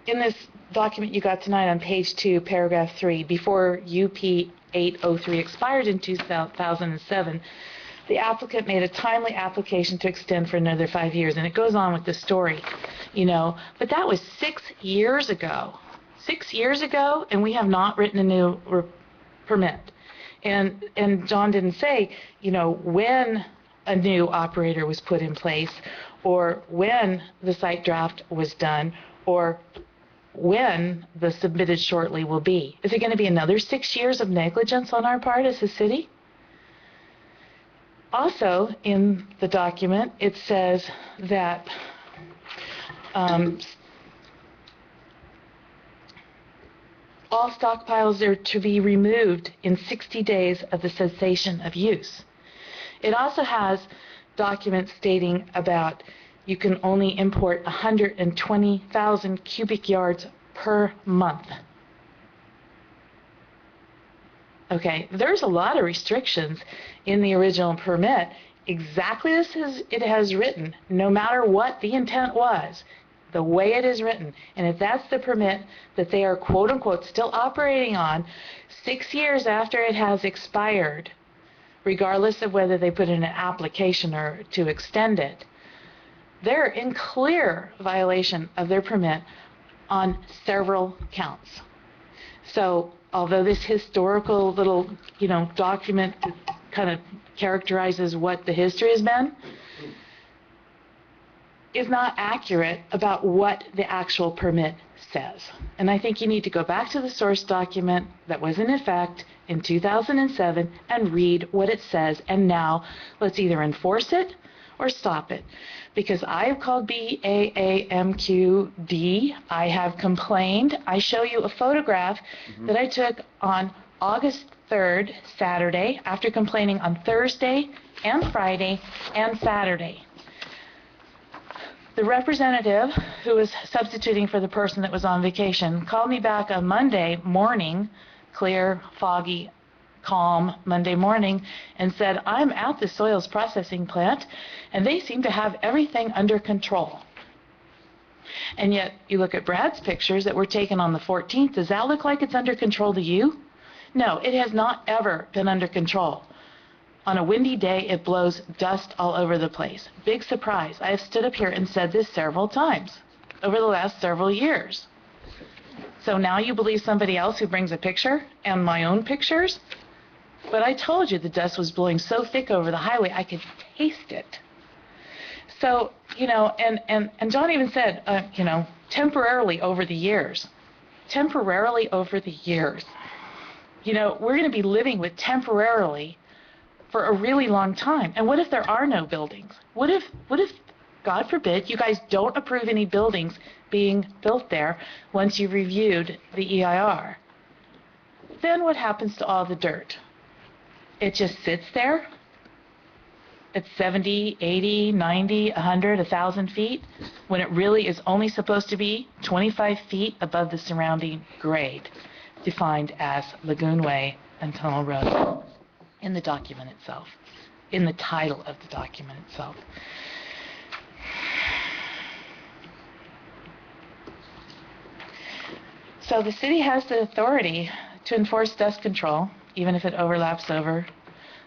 [SPEAKER 9] in this document you got tonight on page 2, paragraph 3, before UP 803 expired in 2007, the applicant made a timely application to extend for another 5 years. And it goes on with the story, you know. But that was 6 years ago. 6 years ago, and we have not written a new permit. And John didn't say, you know, when a new operator was put in place, or when the site draft was done, or when the submitted shortly will be. Is it going to be another 6 years of negligence on our part as a city? Also, in the document, it says that all stockpiles are to be removed in 60 days of the cessation of use. It also has documents stating about you can only import 120,000 cubic yards per month. Okay, there's a lot of restrictions in the original permit, exactly as it has written, no matter what the intent was, the way it is written. And if that's the permit that they are quote unquote still operating on 6 years after it has expired, regardless of whether they put in an application or to extend it, they're in clear violation of their permit on several counts. So although this historical little, you know, document kind of characterizes what the history has been, is not accurate about what the actual permit says. And I think you need to go back to the source document that was in effect in 2007 and read what it says. And now let's either enforce it or stop it. Because I have called BAAMQD, I have complained. I show you a photograph that I took on August 3rd, Saturday, after complaining on Thursday and Friday and Saturday. The representative who was substituting for the person that was on vacation called me back on Monday morning, clear, foggy, calm Monday morning, and said, I'm at the soils processing plant and they seem to have everything under control. And yet you look at Brad's pictures that were taken on the 14th, does that look like it's under control to you? No, it has not ever been under control. On a windy day, it blows dust all over the place. Big surprise. I have stood up here and said this several times over the last several years. So now you believe somebody else who brings a picture and my own pictures? But I told you the dust was blowing so thick over the highway, I could taste it. So, you know, and John even said, you know, temporarily over the years. Temporarily over the years. You know, we're going to be living with temporarily for a really long time. And what if there are no buildings? What if, God forbid, you guys don't approve any buildings being built there once you've reviewed the EIR? Then what happens to all the dirt? It just sits there? It's 70, 80, 90, 100, 1,000 feet, when it really is only supposed to be 25 feet above the surrounding grade, defined as Lagoon Way and Tunnel Road in the document itself, in the title of the document itself. So the city has the authority to enforce dust control, even if it overlaps over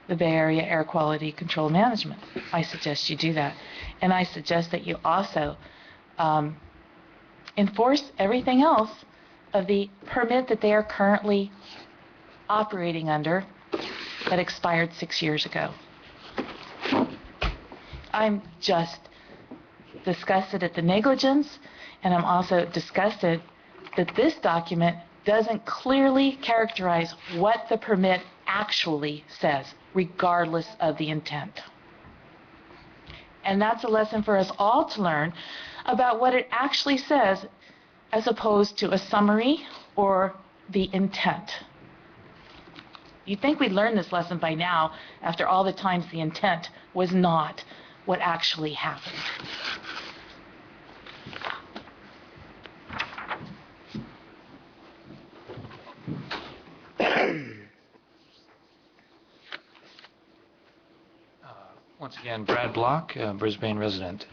[SPEAKER 9] the Bay Area Air Quality Control Management. I suggest you do that. And I suggest that you also enforce everything else of the permit that they are currently operating under that expired 6 years ago. I'm just disgusted at the negligence, and I'm also disgusted that this document doesn't clearly characterize what the permit actually says, regardless of the intent. And that's a lesson for us all to learn about what it actually says, as opposed to a summary or the intent. You'd think we'd learn this lesson by now, after all the times the intent was not what actually happened.
[SPEAKER 10] Once again, Brad Block, Brisbane resident.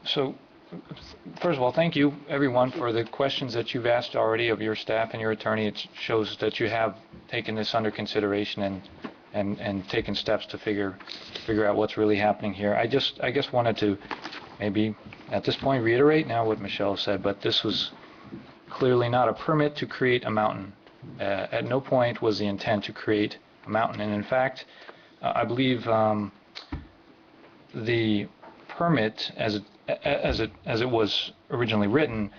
[SPEAKER 10] So, first of all, thank you, everyone, for the questions that you've asked already of your staff and your attorney. It shows that you have taken this under consideration and taken steps to figure out what's really happening here. I guess wanted to maybe at this point reiterate now what Michelle said, but this was clearly not a permit to create a mountain. At no point was the intent to create a mountain, and in fact, I believe the permit, as it was originally written,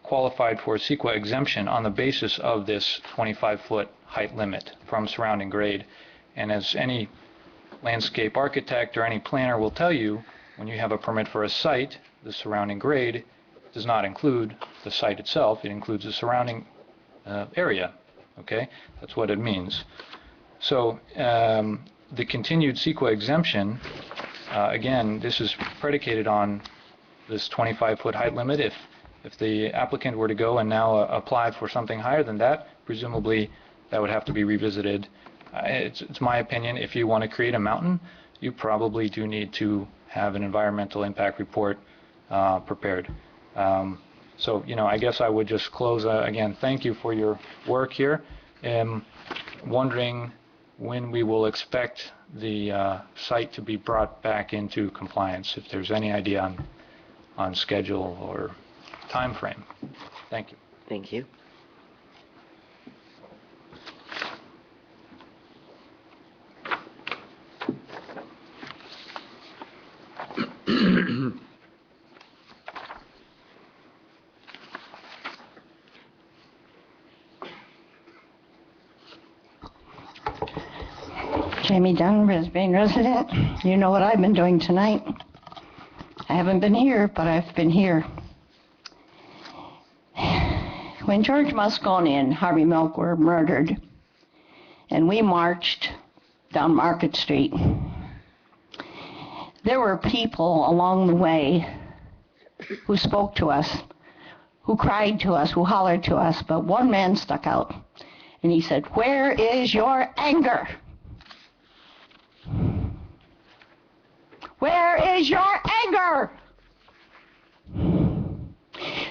[SPEAKER 10] qualified for a CEQA exemption on the basis of this 25-foot height limit from surrounding grade. And as any landscape architect or any planner will tell you, when you have a permit for a site, the surrounding grade does not include the site itself. It includes the surrounding area. Okay, that's what it means. So the continued CEQA exemption, again, this is predicated on this 25-foot height limit. If the applicant were to go and now apply for something higher than that, presumably that would have to be revisited. It's my opinion, if you want to create a mountain, you probably do need to have an environmental impact report prepared. So, I guess I would just close, again, thank you for your work here. Wondering when we will expect the site to be brought back into compliance, if there's any idea on schedule or time frame. Thank you.
[SPEAKER 7] Thank you.
[SPEAKER 11] Jamie Dunn, Brisbane resident. You know what I've been doing tonight. I haven't been here, but I've been here. When George Moscone and Harvey Milk were murdered, and we marched down Market Street, there were people along the way who spoke to us, who cried to us, who hollered to us, but one man stuck out, and he said, "Where is your anger? Where is your anger?"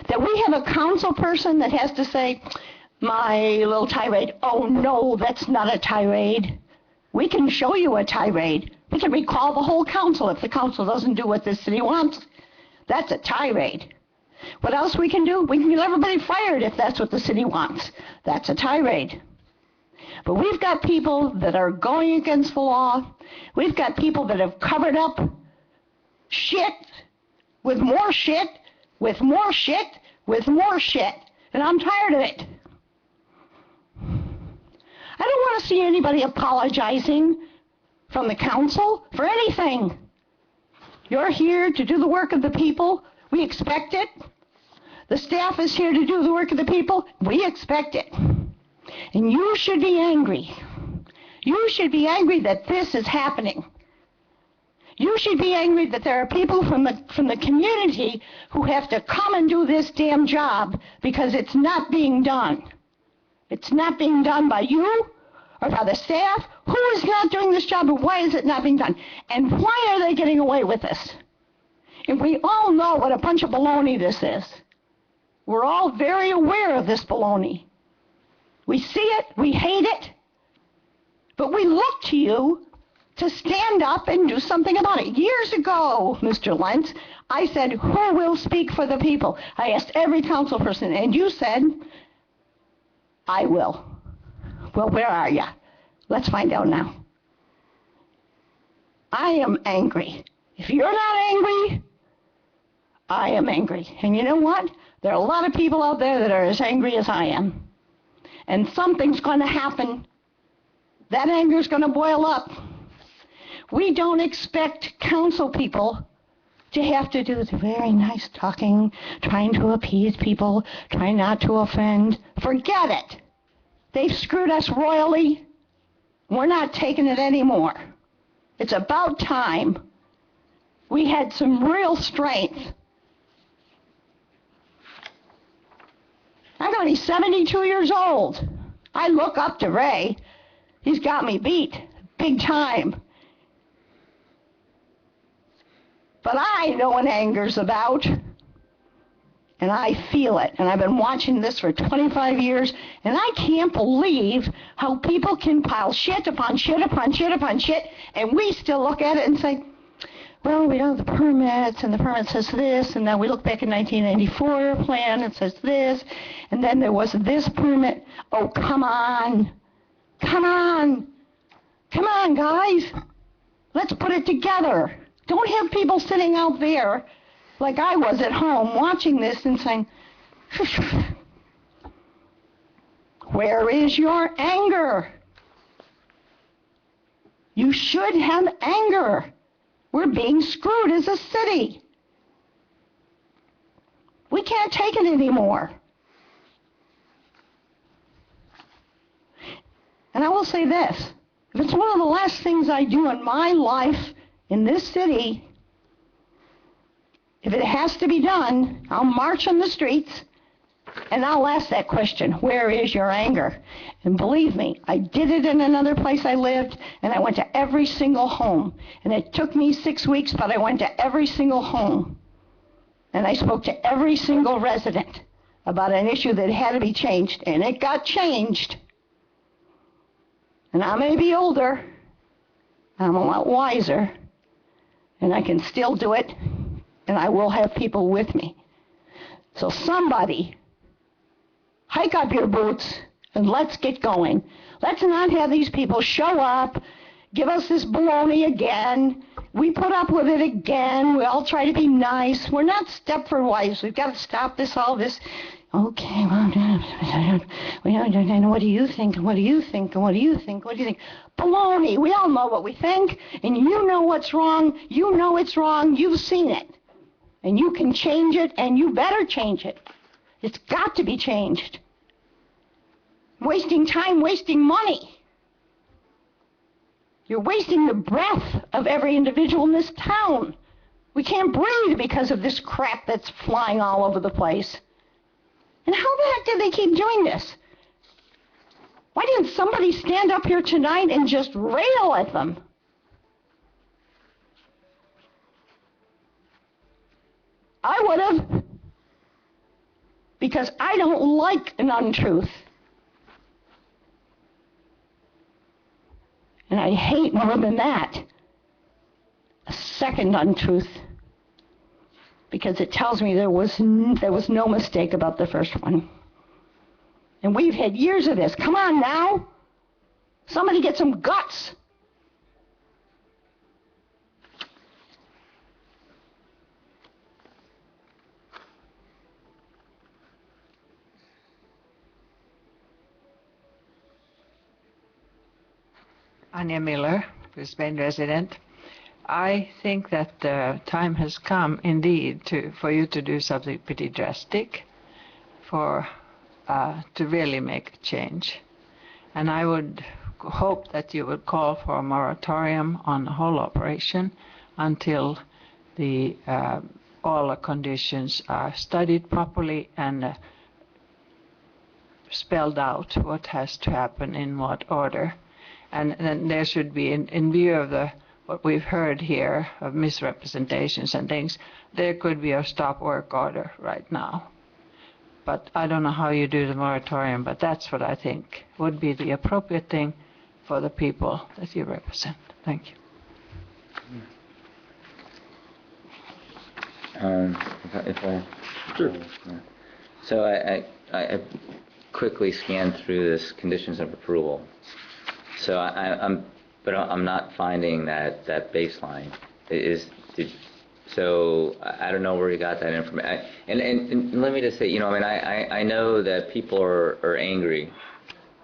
[SPEAKER 11] That we have a council person that has to say, my little tirade, oh no, that's not a tirade. We can show you a tirade. We can recall the whole council if the council doesn't do what the city wants. That's a tirade. What else we can do? We can get everybody fired if that's what the city wants. That's a tirade. But we've got people that are going against the law. We've got people that have covered up shit with more shit, with more shit, with more shit. And I'm tired of it. I don't want to see anybody apologizing from the council for anything. You're here to do the work of the people. We expect it. The staff is here to do the work of the people. We expect it. And you should be angry. You should be angry that this is happening. You should be angry that there are people from the community who have to come and do this damn job because it's not being done. It's not being done by you or by the staff. Who is not doing this job, and why is it not being done? And why are they getting away with this? And we all know what a bunch of baloney this is. We're all very aware of this baloney. We see it, we hate it, but we look to you to stand up and do something about it. Years ago, Mr. Lentz, I said, who will speak for the people? I asked every council person, and you said, I will. Well, where are you? Let's find out now. I am angry. If you're not angry, I am angry. And you know what? There are a lot of people out there that are as angry as I am. And something's going to happen. That anger is going to boil up. We don't expect council people to have to do the very nice talking, trying to appease people, trying not to offend. Forget it. They've screwed us royally. We're not taking it anymore. It's about time. We had some real strength. I'm only 72 years old. I look up to Ray. He's got me beat, big time. But I know what anger's about, and I feel it. And I've been watching this for 25 years, and I can't believe how people can pile shit upon shit upon shit upon shit, and we still look at it and say, well, we don't have the permits, and the permit says this, and then we look back in 1994 plan, it says this, and then there was this permit. Oh, come on. Come on. Come on, guys. Let's put it together. Don't have people sitting out there like I was at home watching this and saying, where is your anger? You should have anger. We're being screwed as a city. We can't take it anymore. And I will say this, if it's one of the last things I do in my life in this city, if it has to be done, I'll march on the streets and I'll ask that question, where is your anger? And believe me, I did it in another place I lived, and I went to every single home. And it took me 6 weeks, but I went to every single home. And I spoke to every single resident about an issue that had to be changed, and it got changed. And I may be older, I'm a lot wiser, and I can still do it, and I will have people with me. So somebody, hike up your boots and let's get going. Let's not have these people show up, give us this baloney again. We put up with it again. We all try to be nice. We're not Stepford wives. We've got to stop this, all this. Okay, well, what do you think? And what do you think? And what do you think? What do you think? Baloney. We all know what we think, and you know what's wrong. You know it's wrong. You've seen it. And you can change it, and you better change it. It's got to be changed. Wasting time, wasting money. You're wasting the breath of every individual in this town. We can't breathe because of this crap that's flying all over the place. And how the heck did they keep doing this? Why didn't somebody stand up here tonight and just rail at them? I would have. Because I don't like an untruth. And I hate more than that, a second untruth, because it tells me there was no mistake about the first one. And we've had years of this. Come on now. Somebody get some guts.
[SPEAKER 12] Anja Miller, Brisbane resident. I think that the time has come indeed for you to do something pretty drastic to really make a change. And I would hope that you would call for a moratorium on the whole operation until all the conditions are studied properly and spelled out what has to happen in what order. And then there should be, in view of what we've heard here of misrepresentations and things, there could be a stop work order right now. But I don't know how you do the moratorium, but that's what I think would be the appropriate thing for the people that you represent. Thank you.
[SPEAKER 6] Sure. So I quickly scanned through this conditions of approval. So I'm not finding that baseline. So I don't know where you got that information. And let me just say, I know that people are angry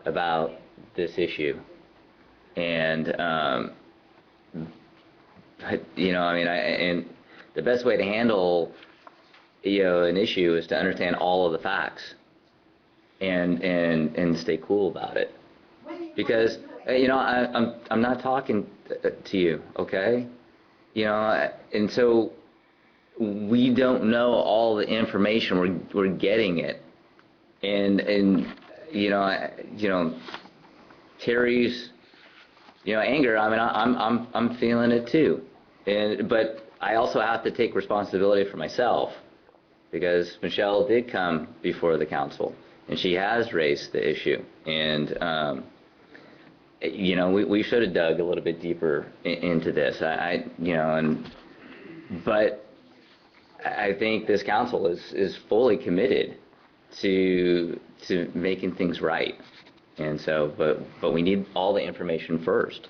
[SPEAKER 6] about this issue, and and the best way to handle an issue is to understand all of the facts and stay cool about it. Because I'm not talking to you, okay? And so we don't know all the information. We're getting it, and Terry's anger. I'm feeling it too, but I also have to take responsibility for myself, because Michelle did come before the council and she has raised the issue, and we should have dug a little bit deeper into this. But I think this council is fully committed to making things right, and so but we need all the information first,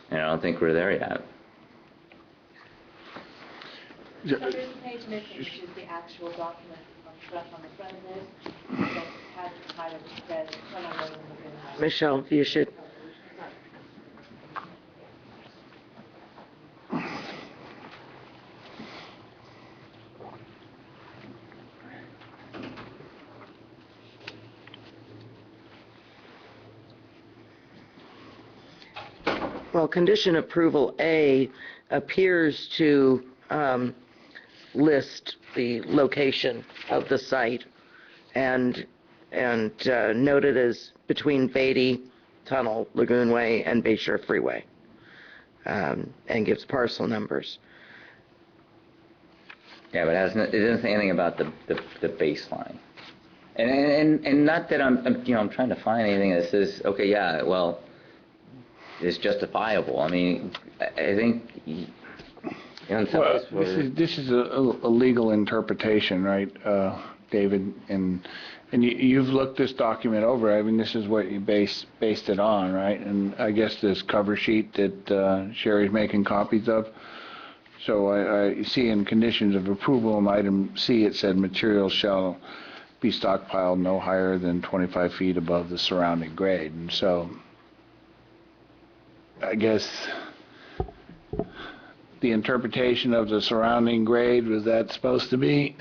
[SPEAKER 6] and I don't think we're there yet.
[SPEAKER 9] So there's a page missing, which is the actual document on the front of this that has the title that says Tunnel Road in the Greenway.
[SPEAKER 7] Michelle, you should. Well, condition approval A appears to list the location of the site and noted as between Beatty Tunnel, Lagoon Way, and Bayshore Freeway, and gives parcel numbers.
[SPEAKER 6] Yeah, but it doesn't say anything about the baseline, and not that I'm trying to find anything that says, okay, yeah, well, it's justifiable. I mean, I think.
[SPEAKER 5] Well, this is a legal interpretation, right, David? And you've looked this document over. I mean, this is what you based it on, right? And I guess this cover sheet that Sherry's making copies of. So I see in conditions of approval in item C, it said materials shall be stockpiled no higher than 25 feet above the surrounding grade. And so I guess the interpretation of the surrounding grade, was that supposed to be,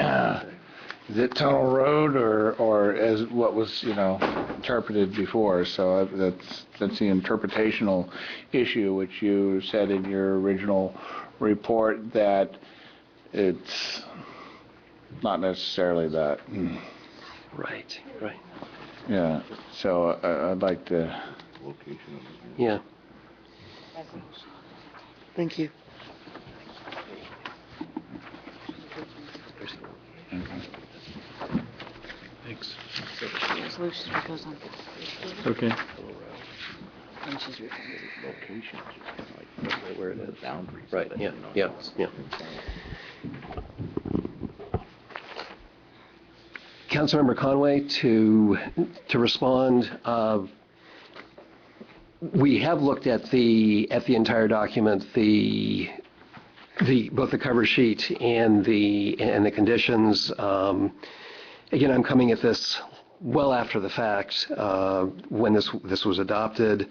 [SPEAKER 5] is it Tunnel Road or as what was, interpreted before? So that's the interpretational issue, which you said in your original report that it's not necessarily that.
[SPEAKER 3] Right.
[SPEAKER 5] Yeah, so I'd like to.
[SPEAKER 3] Yeah.
[SPEAKER 7] Thank you.
[SPEAKER 1] Thanks.
[SPEAKER 11] Resolution goes on.
[SPEAKER 1] Okay.
[SPEAKER 4] Where the boundaries.
[SPEAKER 3] Right. Yeah. Councilmember Conway, to respond, we have looked at the entire document, both the cover sheet and the conditions. Again, I'm coming at this well after the fact, when this was adopted.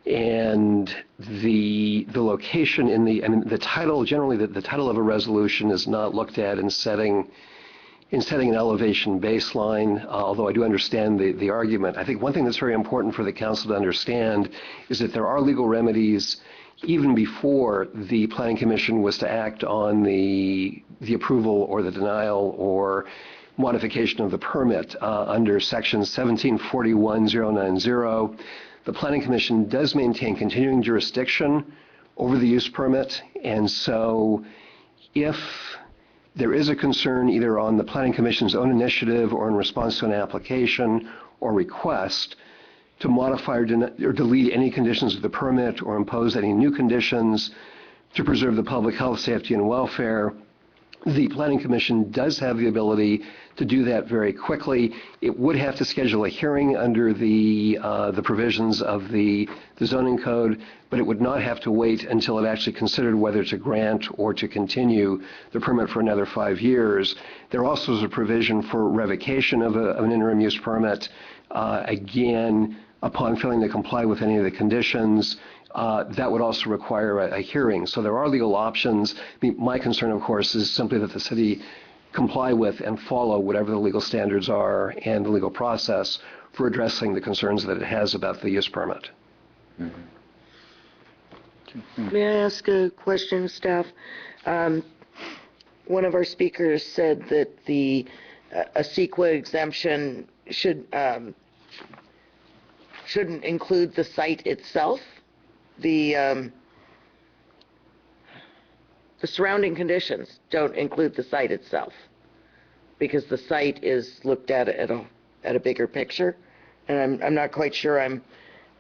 [SPEAKER 3] And the location in the title, generally the title of a resolution is not looked at in setting an elevation baseline, although I do understand the argument. I think one thing that's very important for the council to understand is that there are legal remedies even before the Planning Commission was to act on the approval or the denial or modification of the permit under section 1741.090. The Planning Commission does maintain continuing jurisdiction over the use permit, and so if there is a concern either on the Planning Commission's own initiative or in response to an application or request to modify or delete any conditions of the permit or impose any new conditions to preserve the public health, safety, and welfare, the Planning Commission does have the ability to do that very quickly. It would have to schedule a hearing under the provisions of the zoning code, but it would not have to wait until it actually considered whether to grant or to continue the permit for another 5 years. There also is a provision for revocation of an interim use permit, again, upon failing to comply with any of the conditions. That would also require a hearing. So there are legal options. My concern, of course, is simply that the city comply with and follow whatever the legal standards are and the legal process for addressing the concerns that it has about the use permit.
[SPEAKER 7] May I ask a question, staff? One of our speakers said that a CEQA exemption shouldn't include the site itself. The surrounding conditions don't include the site itself because the site is looked at a bigger picture, and I'm not quite sure.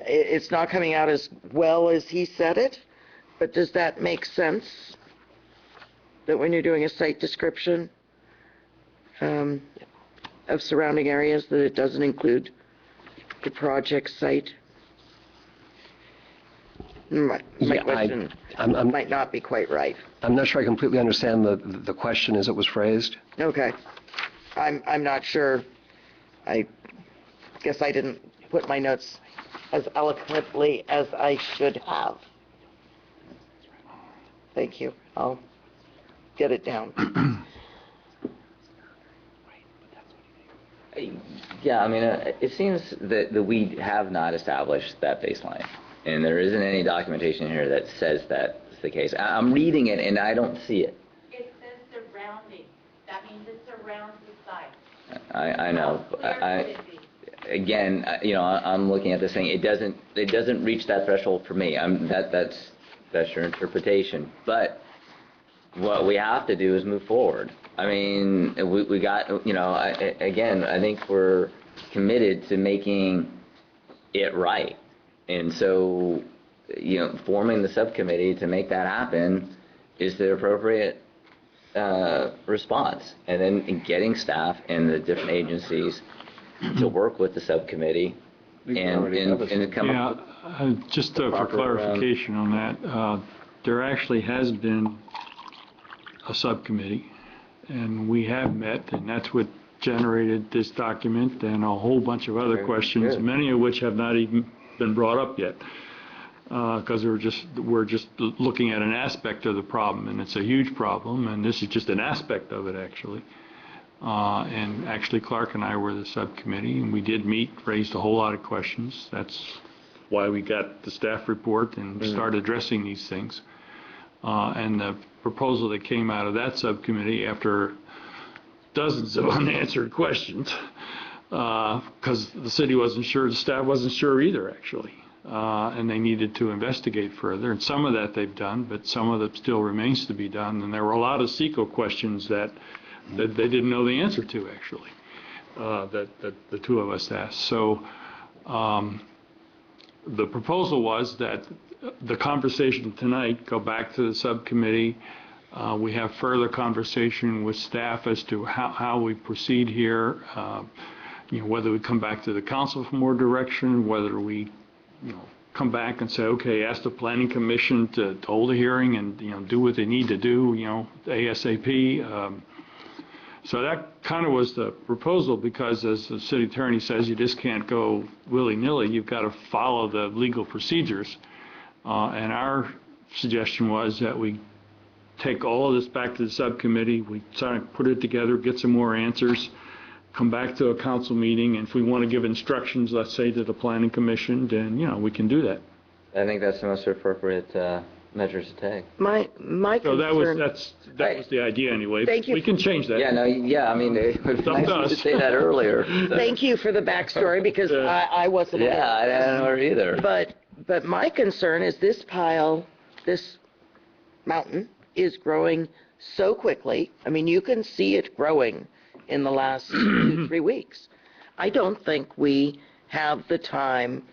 [SPEAKER 7] It's not coming out as well as he said it, but does that make sense? That when you're doing a site description of surrounding areas, that it doesn't include the project site? My question might not be quite right.
[SPEAKER 3] I'm not sure I completely understand the question as it was phrased.
[SPEAKER 7] Okay. I'm not sure. I guess I didn't put my notes as eloquently as I should have. Thank you. I'll get it down.
[SPEAKER 6] Yeah, I mean, it seems that we have not established that baseline, and there isn't any documentation here that says that's the case. I'm reading it, and I don't see it.
[SPEAKER 9] It says surrounding. That means it surrounds the site.
[SPEAKER 6] I know. Again, I'm looking at this thing. It doesn't reach that threshold for me. That's your interpretation. But what we have to do is move forward. I mean, we got, again, I think we're committed to making it right. And so, forming the subcommittee to make that happen is the appropriate response. And then getting staff and the different agencies to work with the subcommittee and come up with
[SPEAKER 1] just for clarification on that, there actually has been a subcommittee, and we have met, and that's what generated this document and a whole bunch of other questions, many of which have not even been brought up yet, because we're just looking at an aspect of the problem, and it's a huge problem, and this is just an aspect of it actually. And actually Clark and I were the subcommittee, and we did meet, raised a whole lot of questions. That's why we got the staff report and started addressing these things. And the proposal that came out of that subcommittee after dozens of unanswered questions, because the city wasn't sure, the staff wasn't sure either actually, and they needed to investigate further, and some of that they've done, but some of it still remains to be done, and there were a lot of CEQA questions that they didn't know the answer to actually, that the two of us asked. So the proposal was that the conversation tonight go back to the subcommittee. We have further conversation with staff as to how we proceed here, whether we come back to the council for more direction, whether we come back and say, okay, ask the planning commission to hold a hearing and do what they need to do, ASAP. So that kind of was the proposal, because as the city attorney says, you just can't go willy-nilly. You've got to follow the legal procedures. And our suggestion was that we take all of this back to the subcommittee, we try to put it together, get some more answers, come back to a council meeting, and if we want to give instructions, let's say, to the planning commission, then, we can do that.
[SPEAKER 6] I think that's the most appropriate measures to take.
[SPEAKER 7] My
[SPEAKER 1] So
[SPEAKER 7] concern.
[SPEAKER 1] that was the idea anyway.
[SPEAKER 7] Thank you.
[SPEAKER 1] We can change that.
[SPEAKER 6] I mean, it would be
[SPEAKER 1] Up to
[SPEAKER 6] nice to
[SPEAKER 1] us.
[SPEAKER 6] say that earlier.
[SPEAKER 7] Thank you for the backstory, because I wasn't aware.
[SPEAKER 6] Yeah, I don't know either.
[SPEAKER 7] But my concern is this mountain is growing so quickly. I mean, you can see it growing in the last 2-3 weeks. I don't think we have the time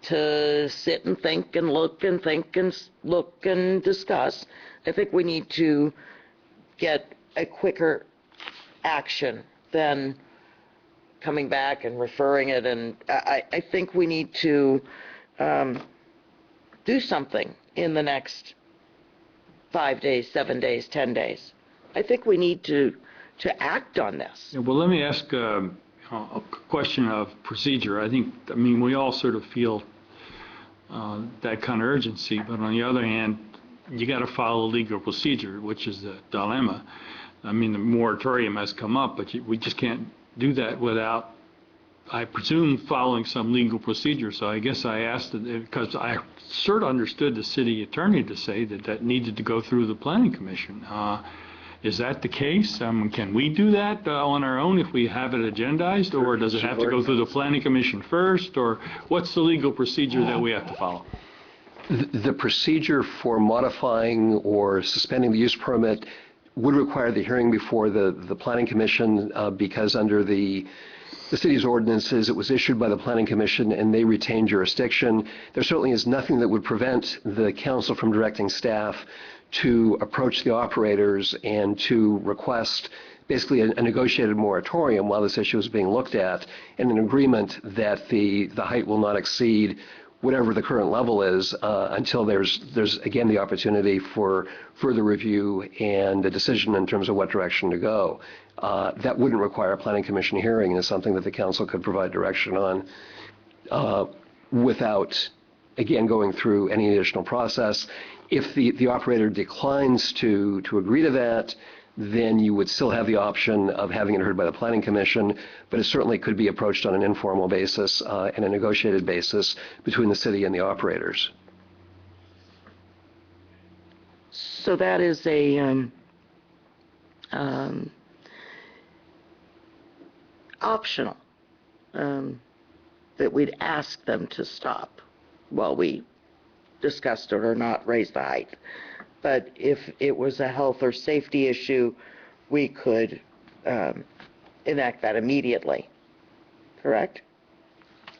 [SPEAKER 7] to sit and think and look and think and look and discuss. I think we need to get a quicker action than coming back and referring it. And I think we need to do something in the next 5 days, 7 days, 10 days. I think we need to act on this.
[SPEAKER 1] Yeah, well, let me ask a question of procedure. I mean, we all sort of feel that kind of urgency, but on the other hand, you got to follow legal procedure, which is the dilemma. I mean, the moratorium has come up, but we just can't do that without, I presume, following some legal procedure. So I guess I asked it because I sort of understood the city attorney to say that needed to go through the planning commission. Is that the case? Can we do that on our own if we have it agendized, or does it have to go through the planning commission first, or what's the legal procedure that we have to follow?
[SPEAKER 3] The procedure for modifying or suspending the use permit would require the hearing before the planning commission, because under the city's ordinances, it was issued by the planning commission and they retain jurisdiction. There certainly is nothing that would prevent the council from directing staff to approach the operators and to request basically a negotiated moratorium while this issue is being looked at, and an agreement that the height will not exceed whatever the current level is until there's again the opportunity for further review and a decision in terms of what direction to go. That wouldn't require a planning commission hearing, and is something that the council could provide direction on without, again, going through any additional process. If the operator declines to agree to that, then you would still have the option of having it heard by the planning commission, but it certainly could be approached on an informal basis and a negotiated basis between the city and the operators.
[SPEAKER 7] So that is a optional, that we'd ask them to stop while we discussed it or not raise the height. But if it was a health or safety issue, we could enact that immediately, correct?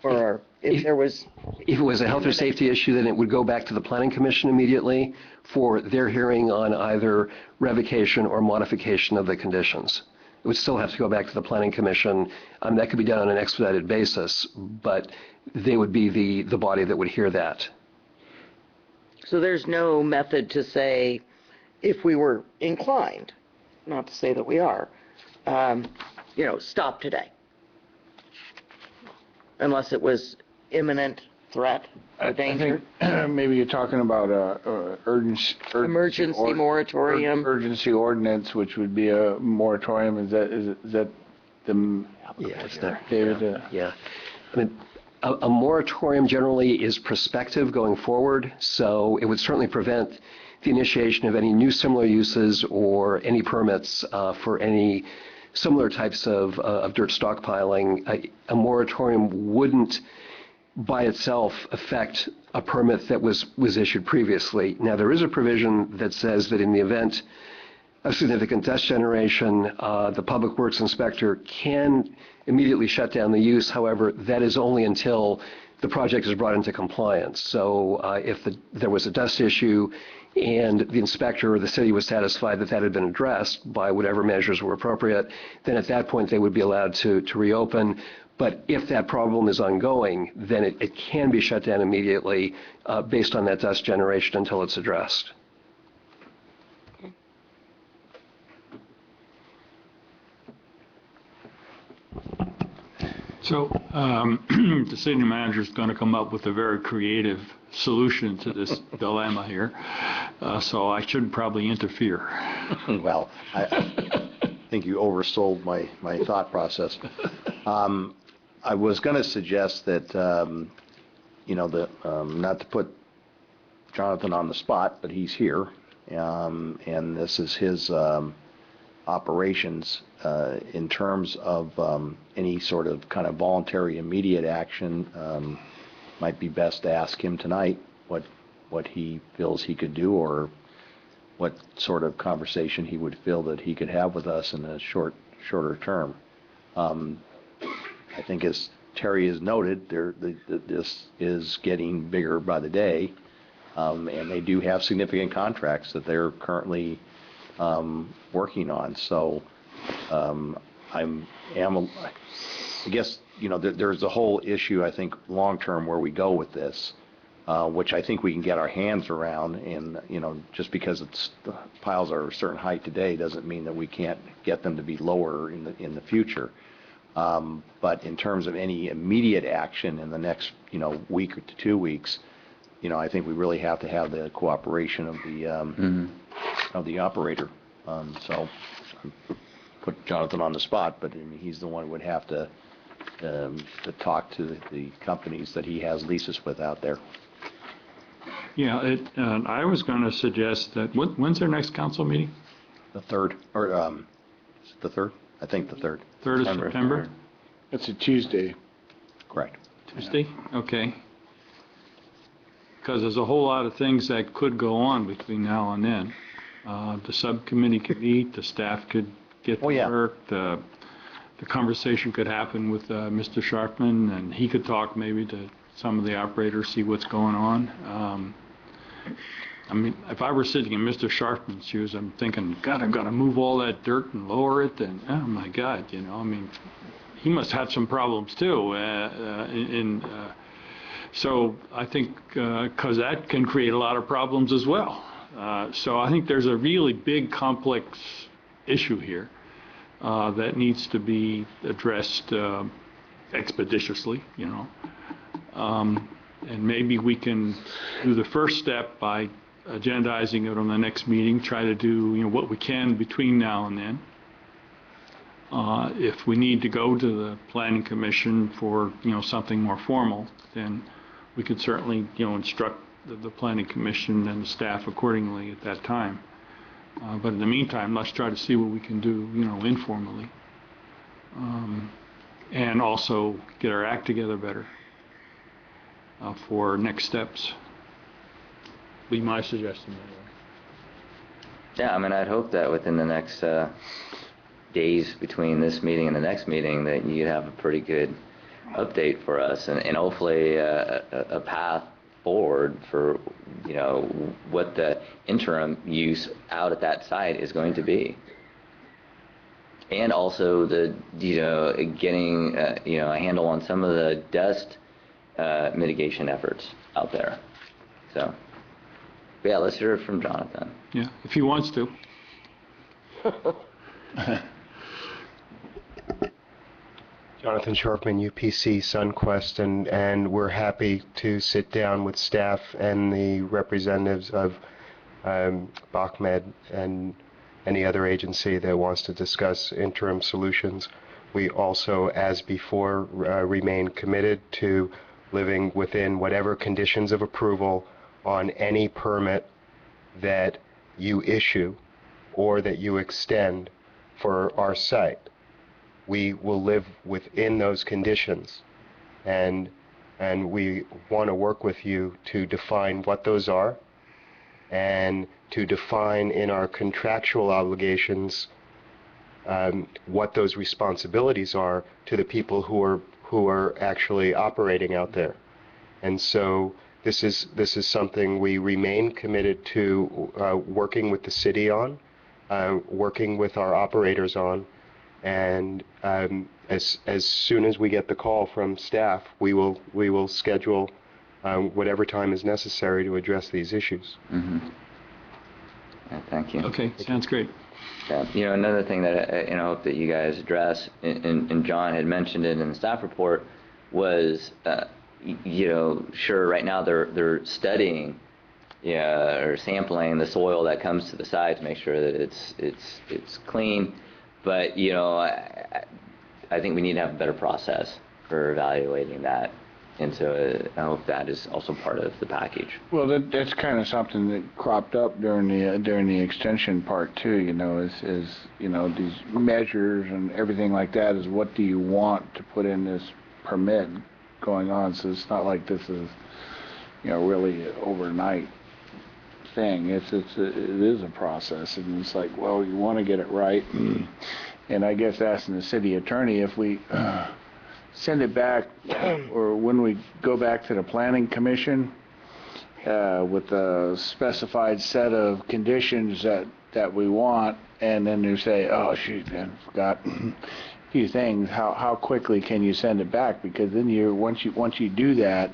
[SPEAKER 7] Or if there was...
[SPEAKER 3] If it was a health or safety issue, then it would go back to the planning commission immediately for their hearing on either revocation or modification of the conditions. It would still have to go back to the planning commission. That could be done on an expedited basis, but they would be the body that would hear that.
[SPEAKER 7] So there's no method to say, if we were inclined, not to say that we are, stop today. Unless it was imminent threat or danger.
[SPEAKER 5] I think maybe you're talking about
[SPEAKER 7] Emergency moratorium.
[SPEAKER 5] Urgency ordinance, which would be a moratorium. Is that the...
[SPEAKER 3] Yeah, it's not,
[SPEAKER 5] David?
[SPEAKER 3] yeah. I mean, a moratorium generally is prospective going forward, so it would certainly prevent the initiation of any new similar uses or any permits for any similar types of dirt stockpiling. A moratorium wouldn't by itself affect a permit that was issued previously. Now, there is a provision that says that in the event of significant dust generation, the Public Works Inspector can immediately shut down the use. However, that is only until the project is brought into compliance. So if there was a dust issue and the inspector or the city was satisfied that had been addressed by whatever measures were appropriate, then at that point they would be allowed to reopen. But if that problem is ongoing, then it can be shut down immediately based on that dust generation until it's addressed.
[SPEAKER 1] So the city manager is going to come up with a very creative solution to this dilemma here. So I should probably interfere.
[SPEAKER 4] Well, I think you oversold my thought process. I was going to suggest that, not to put Jonathan on the spot, but he's here, and this is his operations in terms of any sort of kind of voluntary immediate action. Might be best to ask him tonight what he feels he could do, or what sort of conversation he would feel that he could have with us in a shorter term. I think, as Terry has noted, this is getting bigger by the day, and they do have significant contracts that they're currently working on. So I guess, there's a whole issue, I think, long-term where we go with this, which I think we can get our hands around. And, just because the piles are a certain height today doesn't mean that we can't get them to be lower in the future. But in terms of any immediate action in the next, week or 2 weeks, I think we really have to have the cooperation of the operator. So put Jonathan on the spot, but he's the one who would have to talk to the companies that he has leases with out there.
[SPEAKER 1] Yeah, I was going to suggest that, when's their next council meeting?
[SPEAKER 4] The 3rd, or is it the 3rd? I think the 3rd.
[SPEAKER 1] 3rd of September?
[SPEAKER 5] It's a Tuesday.
[SPEAKER 4] Correct.
[SPEAKER 1] Tuesday? Okay. Because there's a whole lot of things that could go on between now and then. The subcommittee could meet, the staff could get to work, the conversation could happen with Mr. Sharpman, and he could talk maybe to some of the operators, see what's going on. I mean, if I were sitting in Mr. Sharpman's shoes, I'm thinking, God, I've got to move all that dirt and lower it, and oh my God, he must have some problems too. So I think, because that can create a lot of problems as well. So I think there's a really big, complex issue here that needs to be addressed expeditiously, and maybe we can do the first step by agendizing it on the next meeting, try to do what we can between now and then. If we need to go to the Planning Commission for something more formal, then we could certainly instruct the Planning Commission and the staff accordingly at that time. But in the meantime, let's try to see what we can do informally, and also get our act together better for next steps. Be my suggestion.
[SPEAKER 6] Yeah, I mean, I'd hope that within the next days between this meeting and the next meeting that you'd have a pretty good update for us, and hopefully a path forward for what the interim use out at that site is going to be, and also the getting a handle on some of the dust mitigation efforts out there. So yeah, let's hear it from Jonathan.
[SPEAKER 1] Yeah, if he wants to.
[SPEAKER 13] Jonathan Sharpman, UPC Sunquest, and we're happy to sit down with staff and the representatives of BachMed and any other agency that wants to discuss interim solutions. We also, as before, remain committed to living within whatever conditions of approval on any permit that you issue or that you extend for our site. We will live within those conditions, and we want to work with you to define what those are, and to define in our contractual obligations what those responsibilities are to the people who are actually operating out there. And so this is something we remain committed to working with the city on, working with our operators on, and as soon as we get the call from staff, we will schedule whatever time is necessary to address these issues.
[SPEAKER 6] Mm-hmm. Thank you.
[SPEAKER 1] Okay, sounds great.
[SPEAKER 6] Yeah, another thing that I hope that you guys address, and John had mentioned it in the staff report, was sure, right now they're studying, or sampling the soil that comes to the site to make sure that it's clean, but I think we need to have a better process for evaluating that. And so I hope that is also part of the package.
[SPEAKER 5] Well, that's kind of something that cropped up during the extension part too. Is these measures and everything like that. Is what do you want to put in this permit going on? So it's not like this is really an overnight thing. It is a process, and it's like, well, you want to get it right, and I guess asking the city attorney if we send it back, or when we go back to the planning commission with a specified set of conditions that we want, and then you say, oh shoot, man, forgot a few things. How quickly can you send it back? Because then once you do that,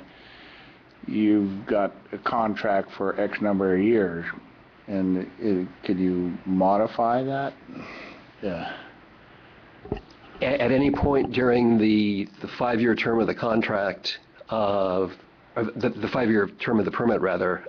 [SPEAKER 5] you've got a contract for X number of years, and could you modify that? Yeah.
[SPEAKER 3] At any point during the 5-year term of the contract, or the 5-year term of the permit, rather,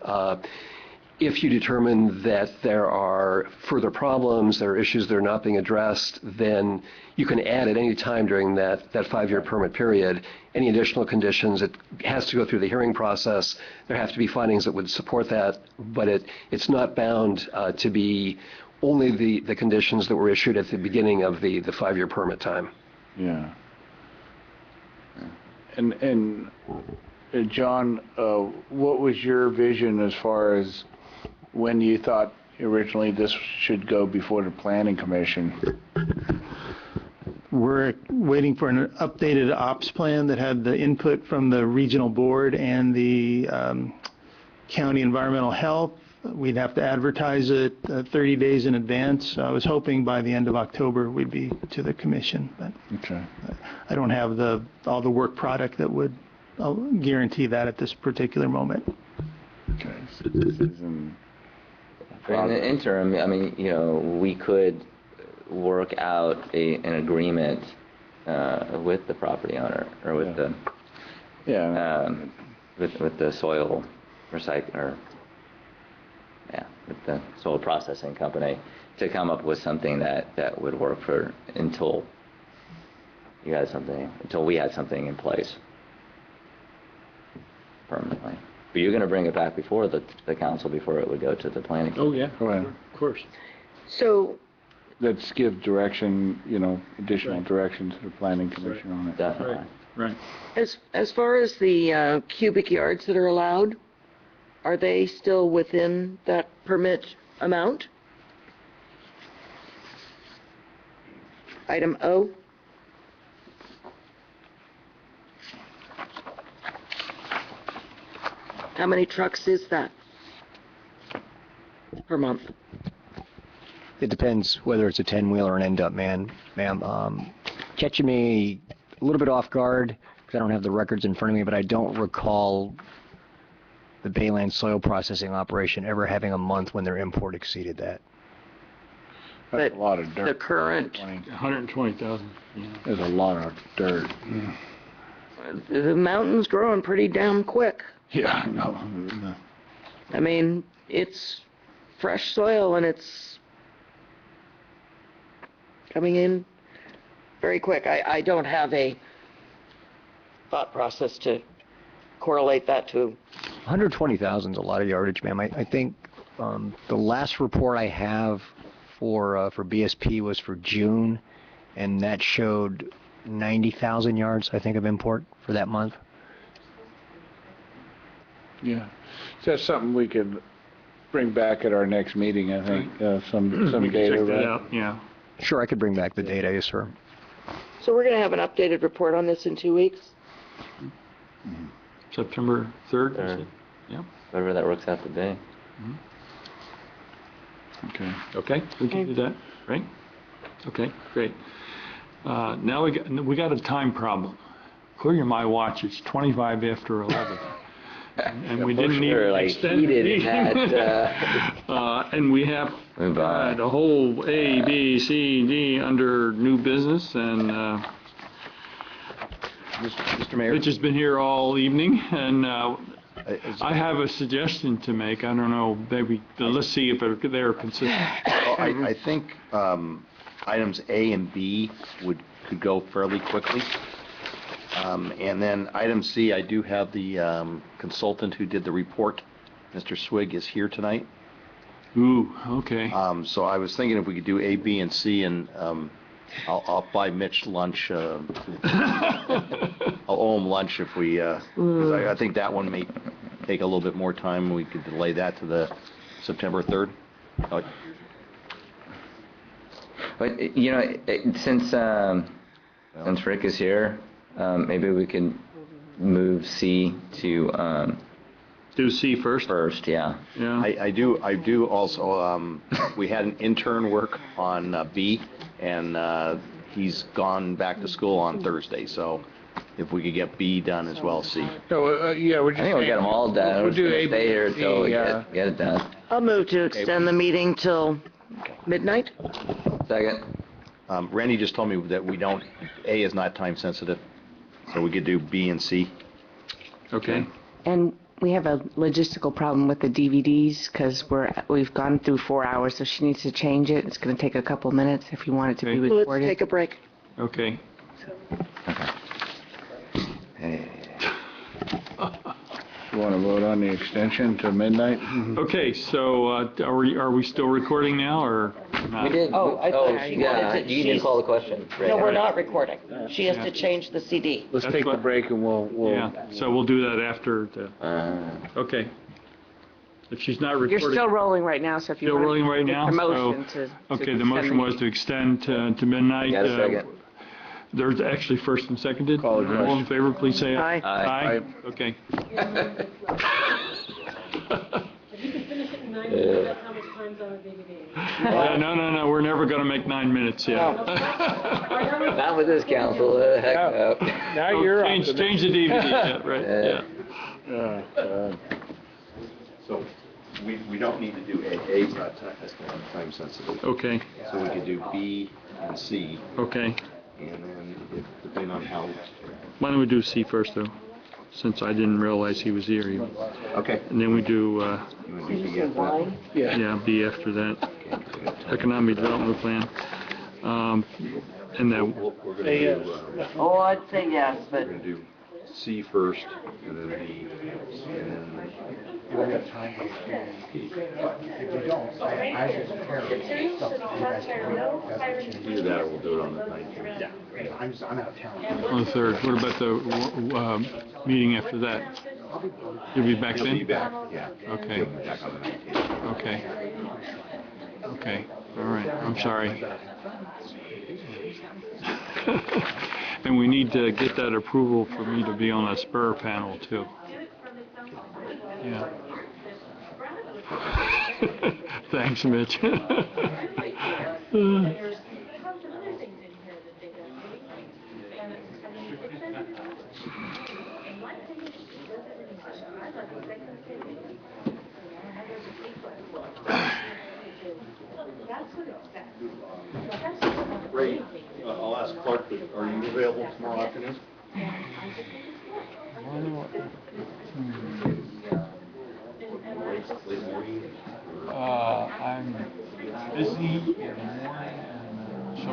[SPEAKER 3] if you determine that there are further problems, there are issues that are not being addressed, then you can add at any time during that 5-year permit period any additional conditions. It has to go through the hearing process. There have to be findings that would support that, but it's not bound to be only the conditions that were issued at the beginning of the 5-year permit time.
[SPEAKER 5] Yeah. And John, what was your vision as far as when you thought originally this should go before the planning commission?
[SPEAKER 2] We're waiting for an updated ops plan that had the input from the regional board and the county environmental health. We'd have to advertise it 30 days in advance. I was hoping by the end of October we'd be to the commission, but
[SPEAKER 5] Okay.
[SPEAKER 2] I don't have all the work product that would guarantee that at this particular moment.
[SPEAKER 5] Okay. So this is in
[SPEAKER 6] In the interim, I mean, we could work out an agreement with the property owner, or with the with the soil recycler, with the soil processing company, to come up with something that would work for until we had something in place permanently. But you're going to bring it back before the council, before it would go to the planning.
[SPEAKER 1] Oh, yeah,
[SPEAKER 5] Right.
[SPEAKER 1] of course.
[SPEAKER 7] So,
[SPEAKER 5] Let's give direction, additional direction to the planning commission on it.
[SPEAKER 6] Definitely.
[SPEAKER 1] Right.
[SPEAKER 7] as far as the cubic yards that are allowed, are they still within that permit amount? Item O? How many trucks is that per month?
[SPEAKER 8] It depends whether it's a 10-wheel or an end-up, ma'am. Catching me a little bit off guard because I don't have the records in front of me, but I don't recall the Bayland soil processing operation ever having a month when their import exceeded that.
[SPEAKER 5] That's a lot of dirt.
[SPEAKER 7] The current,
[SPEAKER 1] 120,000. Yeah.
[SPEAKER 5] There's a lot of dirt.
[SPEAKER 7] the mountain's growing pretty damn quick.
[SPEAKER 5] Yeah, no.
[SPEAKER 7] I mean, it's fresh soil and it's coming in very quick. I don't have a thought process to correlate that to.
[SPEAKER 8] 120,000 is a lot of yardage, ma'am. I think the last report I have for BSP was for June, and that showed 90,000 yards, I think, of import for that month.
[SPEAKER 5] Yeah. So that's something we could bring back at our next meeting, I think, some
[SPEAKER 1] We can
[SPEAKER 5] data.
[SPEAKER 1] check that
[SPEAKER 5] Right?
[SPEAKER 1] out, yeah.
[SPEAKER 8] Sure, I could bring back the data, yes, sir.
[SPEAKER 7] So we're going to have an updated report on this in 2 weeks?
[SPEAKER 1] September 3rd,
[SPEAKER 6] Third.
[SPEAKER 1] is it? Yeah.
[SPEAKER 6] Whatever that works out to be.
[SPEAKER 5] Okay.
[SPEAKER 1] Okay, we can do that, right? Okay, great. Now we got a time problem. According to my watch, it's 25 after 11. And we
[SPEAKER 6] For
[SPEAKER 1] didn't
[SPEAKER 6] sure,
[SPEAKER 1] even
[SPEAKER 6] like,
[SPEAKER 1] extend the
[SPEAKER 6] heated
[SPEAKER 1] meeting. And we have the whole A, B, C, D under new business, and
[SPEAKER 4] Mr. Mayor?
[SPEAKER 1] Mitch has been here all evening, and I have a suggestion to make. I don't know, maybe, let's see if they're consistent.
[SPEAKER 4] Well, I think items A and B could go fairly quickly. And then item C, I do have the consultant who did the report. Mr. Swig is here tonight.
[SPEAKER 1] Ooh, okay.
[SPEAKER 4] So I was thinking if we could do A, B, and C, and I'll buy Mitch lunch. I'll owe him lunch if we, 'cause I think that one may take a little bit more time. We could delay that to the September 3rd.
[SPEAKER 6] But, you know, since Rick is here, maybe we can move C to,
[SPEAKER 1] Do C first?
[SPEAKER 6] first, yeah.
[SPEAKER 1] Yeah.
[SPEAKER 4] I do also, we had an intern work on B, and he's gone back to school on Thursday, so if we could get B done as well, C.
[SPEAKER 5] So, yeah, we're
[SPEAKER 6] I
[SPEAKER 5] just
[SPEAKER 6] think we'll get them all done.
[SPEAKER 5] We'll
[SPEAKER 6] We're
[SPEAKER 5] do
[SPEAKER 6] just
[SPEAKER 5] A,
[SPEAKER 6] gonna stay here
[SPEAKER 5] B,
[SPEAKER 6] until we
[SPEAKER 5] yeah.
[SPEAKER 6] get it done.
[SPEAKER 7] I'll move to extend the meeting till midnight.
[SPEAKER 6] Second.
[SPEAKER 4] Randy just told me that A is not time sensitive, so we could do B and C.
[SPEAKER 1] Okay.
[SPEAKER 14] And we have a logistical problem with the DVDs because we've gone through 4 hours, so she needs to change it. It's going to take a couple minutes if you want it to be
[SPEAKER 1] Okay.
[SPEAKER 7] Let's
[SPEAKER 14] recorded.
[SPEAKER 7] take a break.
[SPEAKER 1] Okay.
[SPEAKER 5] You want to vote on the extension to midnight?
[SPEAKER 1] Okay, so are we still recording now, or not?
[SPEAKER 6] We did.
[SPEAKER 7] Oh, I thought she
[SPEAKER 6] yeah,
[SPEAKER 7] wanted to-
[SPEAKER 6] you need to call the question.
[SPEAKER 7] No, we're not recording. She has
[SPEAKER 1] Yeah.
[SPEAKER 7] to change the CD.
[SPEAKER 5] Let's
[SPEAKER 1] That's
[SPEAKER 5] take the
[SPEAKER 1] what-
[SPEAKER 5] break and we'll.
[SPEAKER 1] Yeah, so we'll do that after okay. If she's not
[SPEAKER 14] You're
[SPEAKER 1] recording.
[SPEAKER 14] still rolling right now, so if you
[SPEAKER 1] Still
[SPEAKER 14] want
[SPEAKER 1] rolling right now?
[SPEAKER 14] the motion
[SPEAKER 1] So-
[SPEAKER 14] to
[SPEAKER 1] Okay, the
[SPEAKER 14] extend
[SPEAKER 1] motion was to extend to midnight.
[SPEAKER 6] Got a second.
[SPEAKER 1] There's actually first and seconded.
[SPEAKER 5] Call the
[SPEAKER 1] All in
[SPEAKER 5] question.
[SPEAKER 1] favor, please say aye.
[SPEAKER 7] Aye.
[SPEAKER 6] Aye.
[SPEAKER 1] Aye, okay.
[SPEAKER 15] If you can finish it in 9 minutes, that's how much time's on a DVD.
[SPEAKER 1] No, we're never gonna make 9 minutes yet.
[SPEAKER 6] Not with this council, heck no.
[SPEAKER 5] Now you're on to
[SPEAKER 1] Change the DVD, yeah, right, yeah.
[SPEAKER 4] So we don't need to do A. A is not time sensitive.
[SPEAKER 1] Okay,
[SPEAKER 4] So we could do B and C,
[SPEAKER 1] okay.
[SPEAKER 4] and then depending on how.
[SPEAKER 1] Why don't we do C first, though, since I didn't realize he was here.
[SPEAKER 4] Okay.
[SPEAKER 1] And then we do,
[SPEAKER 4] You want to do B after that?
[SPEAKER 1] yeah, B after that. Economic Development Plan. And then,
[SPEAKER 4] We're going to do.
[SPEAKER 7] Oh, I'd say yes, but
[SPEAKER 4] We're going to do C first, and then B, and then. Either that or we'll do it on the 19th. Yeah.
[SPEAKER 1] on the 3rd, what about the meeting after that? You'll be back
[SPEAKER 4] He'll
[SPEAKER 1] then?
[SPEAKER 4] be back, yeah.
[SPEAKER 1] Okay.
[SPEAKER 4] He'll be back on the 19th.
[SPEAKER 1] Okay. Okay, all right, I'm sorry. And we need to get that approval for me to be on a spur panel, too. Yeah. Thanks, Mitch.
[SPEAKER 4] Great. I'll ask Clark, are you available tomorrow afternoon? Late morning?
[SPEAKER 1] I'm busy in the morning, and so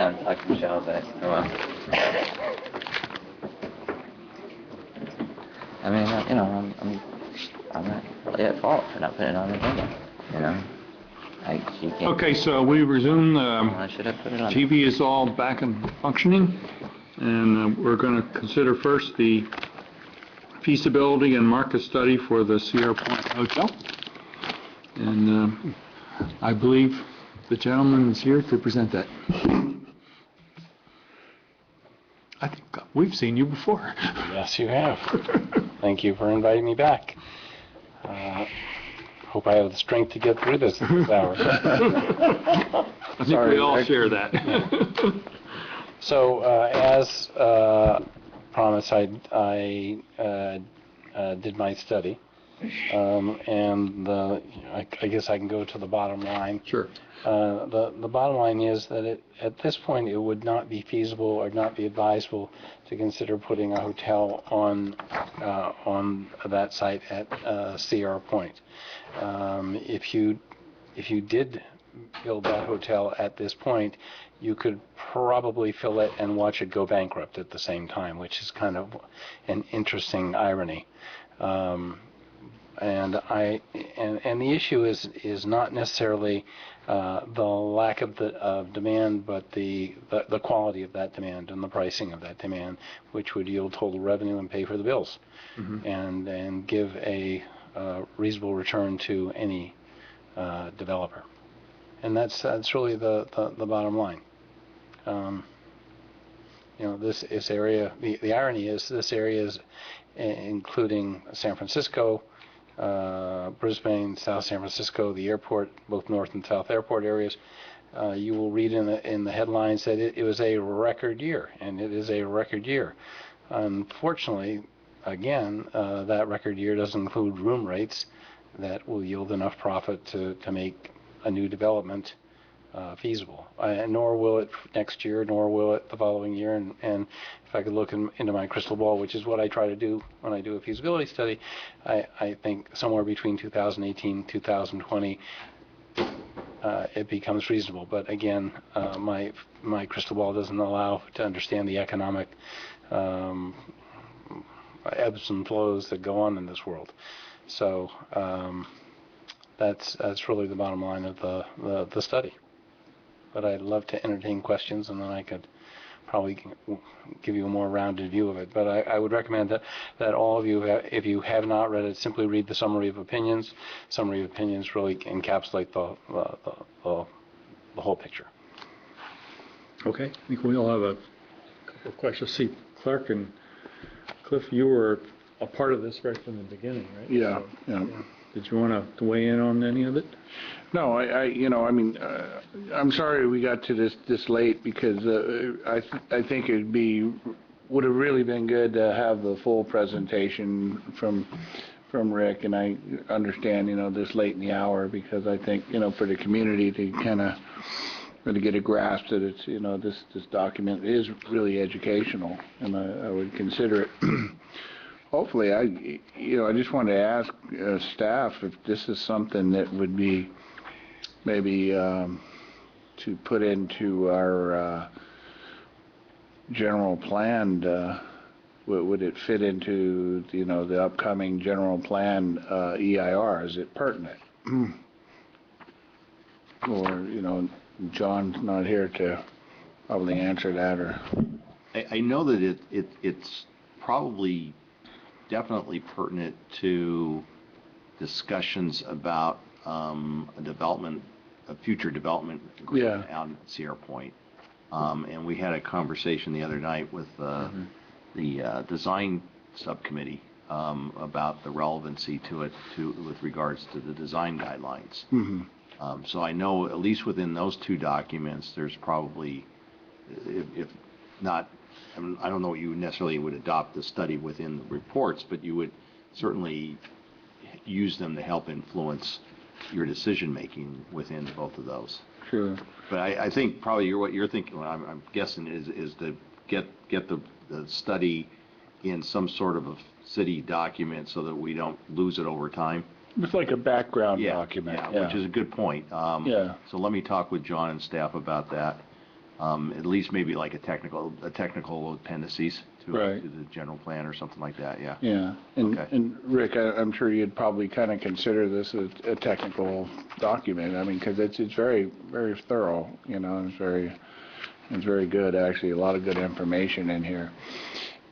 [SPEAKER 6] time to talk to Michelle, but oh well. I mean, I'm not really at fault for not putting it on the agenda, you know? You can't.
[SPEAKER 1] Okay, so we resume,
[SPEAKER 6] I should have put it on.
[SPEAKER 1] TV is all back and functioning, and we're going to consider first the feasibility and market study for the Sierra Point Hotel. And I believe the gentleman is here to present that. I think we've seen you before.
[SPEAKER 16] Yes, you have. Thank you for inviting me back. Hope I have the strength to get through this hour.
[SPEAKER 1] I think we all share that.
[SPEAKER 16] Yeah. So, as promised, I did my study, and I guess I can go to the bottom line.
[SPEAKER 1] Sure.
[SPEAKER 16] The bottom line is that at this point it would not be feasible or not be advisable to consider putting a hotel on that site at Sierra Point. If you did build that hotel at this point, you could probably fill it and watch it go bankrupt at the same time, which is kind of an interesting irony. And the issue is not necessarily the lack of demand, but the quality of that demand and the pricing of that demand, which would yield total revenue and pay for the bills, and give a reasonable return to any developer. And that's really the bottom line. This area. The irony is this area is including San Francisco, Brisbane, South San Francisco, the airport, both North and South airport areas. You will read in the headlines that it was a record year, and it is a record year. Unfortunately, again, that record year doesn't include room rates that will yield enough profit to make a new development feasible. Nor will it next year, nor will it the following year. And if I could look into my crystal ball, which is what I try to do when I do a feasibility study, I think somewhere between 2018 and 2020 it becomes reasonable. But again, my crystal ball doesn't allow to understand the economic ebbs and flows that go on in this world. So that's really the bottom line of the study. But I'd love to entertain questions, and then I could probably give you a more rounded view of it. But I would recommend that all of you, if you have not read it, simply read the summary of opinions. Summary of opinions really encapsulate the whole picture.
[SPEAKER 1] Okay, I think we all have a couple of questions. See, Clark and Cliff, you were a part of this right from the beginning, right?
[SPEAKER 5] Yeah, yeah.
[SPEAKER 1] Did you want to weigh in on any of it?
[SPEAKER 5] No, I'm sorry we got to this late, because I think would have really been good to have the full presentation from Rick, and I understand, this late in the hour, because I think, for the community to kind of really get a grasp that it's, this document is really educational, and I would consider it. Hopefully, I just wanted to ask staff if this is something that would be maybe to put into our general plan. Would it fit into the upcoming general plan EIR? Is it pertinent? Or John's not here to probably answer that. Or
[SPEAKER 4] I know that it's probably definitely pertinent to discussions about a future development agreement out in Sierra Point. And we had a conversation the other night with the design subcommittee about the relevancy to it with regards to the design guidelines. So I know at least within those two documents, there's probably, if not, I don't know what you necessarily would adopt the study within the reports, but you would certainly use them to help influence your decision making within both of those.
[SPEAKER 5] Sure.
[SPEAKER 4] But I think probably what you're thinking, I'm guessing, is to get the study in some sort of a city document so that we don't lose it over time.
[SPEAKER 5] It's like a background document.
[SPEAKER 4] Yeah, which is a good point.
[SPEAKER 5] So
[SPEAKER 4] let me talk with John and staff about that. At least maybe like a technical appendices to,
[SPEAKER 5] Right.
[SPEAKER 4] to the general plan or something like that, yeah.
[SPEAKER 5] Yeah, and,
[SPEAKER 4] Okay.
[SPEAKER 5] and Rick, I'm sure you'd probably kind of consider this a technical document. I mean, because it's very, very thorough, it's very good, actually, a lot of good information in here.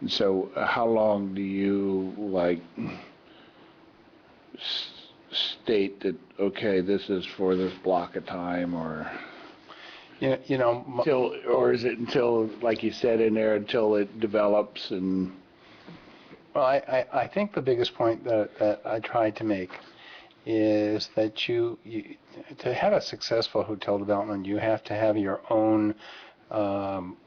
[SPEAKER 5] And so how long do you, state that, okay, this is for this block of time, or? Or is it until, like you said in there, until it develops and?
[SPEAKER 16] Well, I think the biggest point that I tried to make is that you to have a successful hotel development, you have to have your own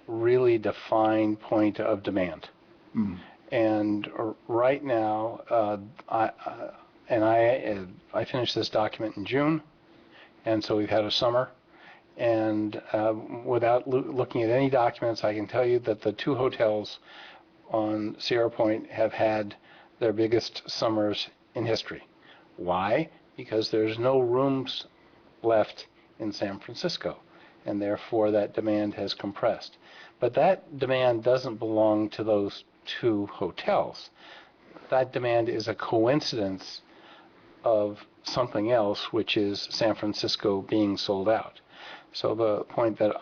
[SPEAKER 16] really defined point of demand.
[SPEAKER 5] Mm.
[SPEAKER 16] And right now, I finished this document in June, and so we've had a summer. And without looking at any documents, I can tell you that the two hotels on Sierra Point have had their biggest summers in history. Why? Because there's no rooms left in San Francisco, and therefore that demand has compressed. But that demand doesn't belong to those two hotels. That demand is a coincidence of something else, which is San Francisco being sold out. So the point that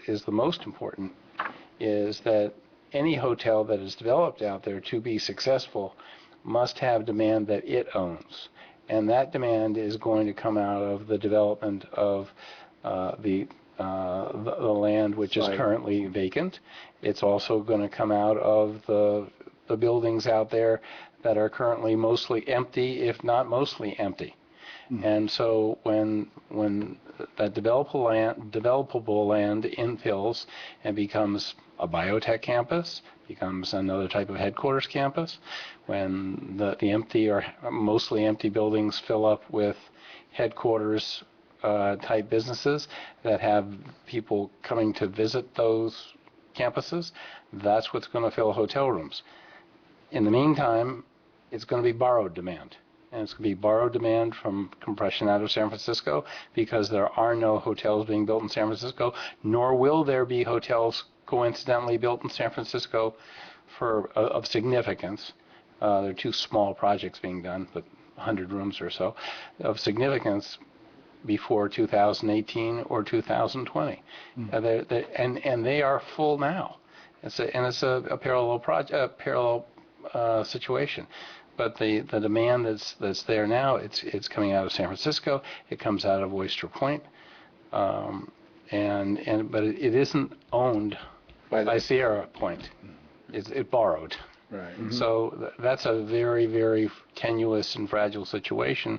[SPEAKER 16] is the most important is that any hotel that is developed out there to be successful must have demand that it owns. And that demand is going to come out of the development of the land which is currently vacant. It's also going to come out of the buildings out there that are currently mostly empty, if not mostly empty. Mm-hmm. And so when that developable land infills and becomes a biotech campus, becomes another type of headquarters campus, when the empty or mostly empty buildings fill up with headquarters type businesses that have people coming to visit those campuses, that's what's going to fill hotel rooms. In the meantime, it's going to be borrowed demand. And it's going to be borrowed demand from compression out of San Francisco, because there are no hotels being built in San Francisco, nor will there be hotels coincidentally built in San Francisco of significance. There are two small projects being done, but 100 rooms or so, of significance before 2018 or 2020. And they are full now. It's a parallel situation. But the demand that's there now, it's coming out of San Francisco. It comes out of Oyster Point, but it isn't owned by Sierra Point. It's borrowed.
[SPEAKER 5] Right.
[SPEAKER 16] Mm-hmm. So that's a very, very tenuous and fragile situation,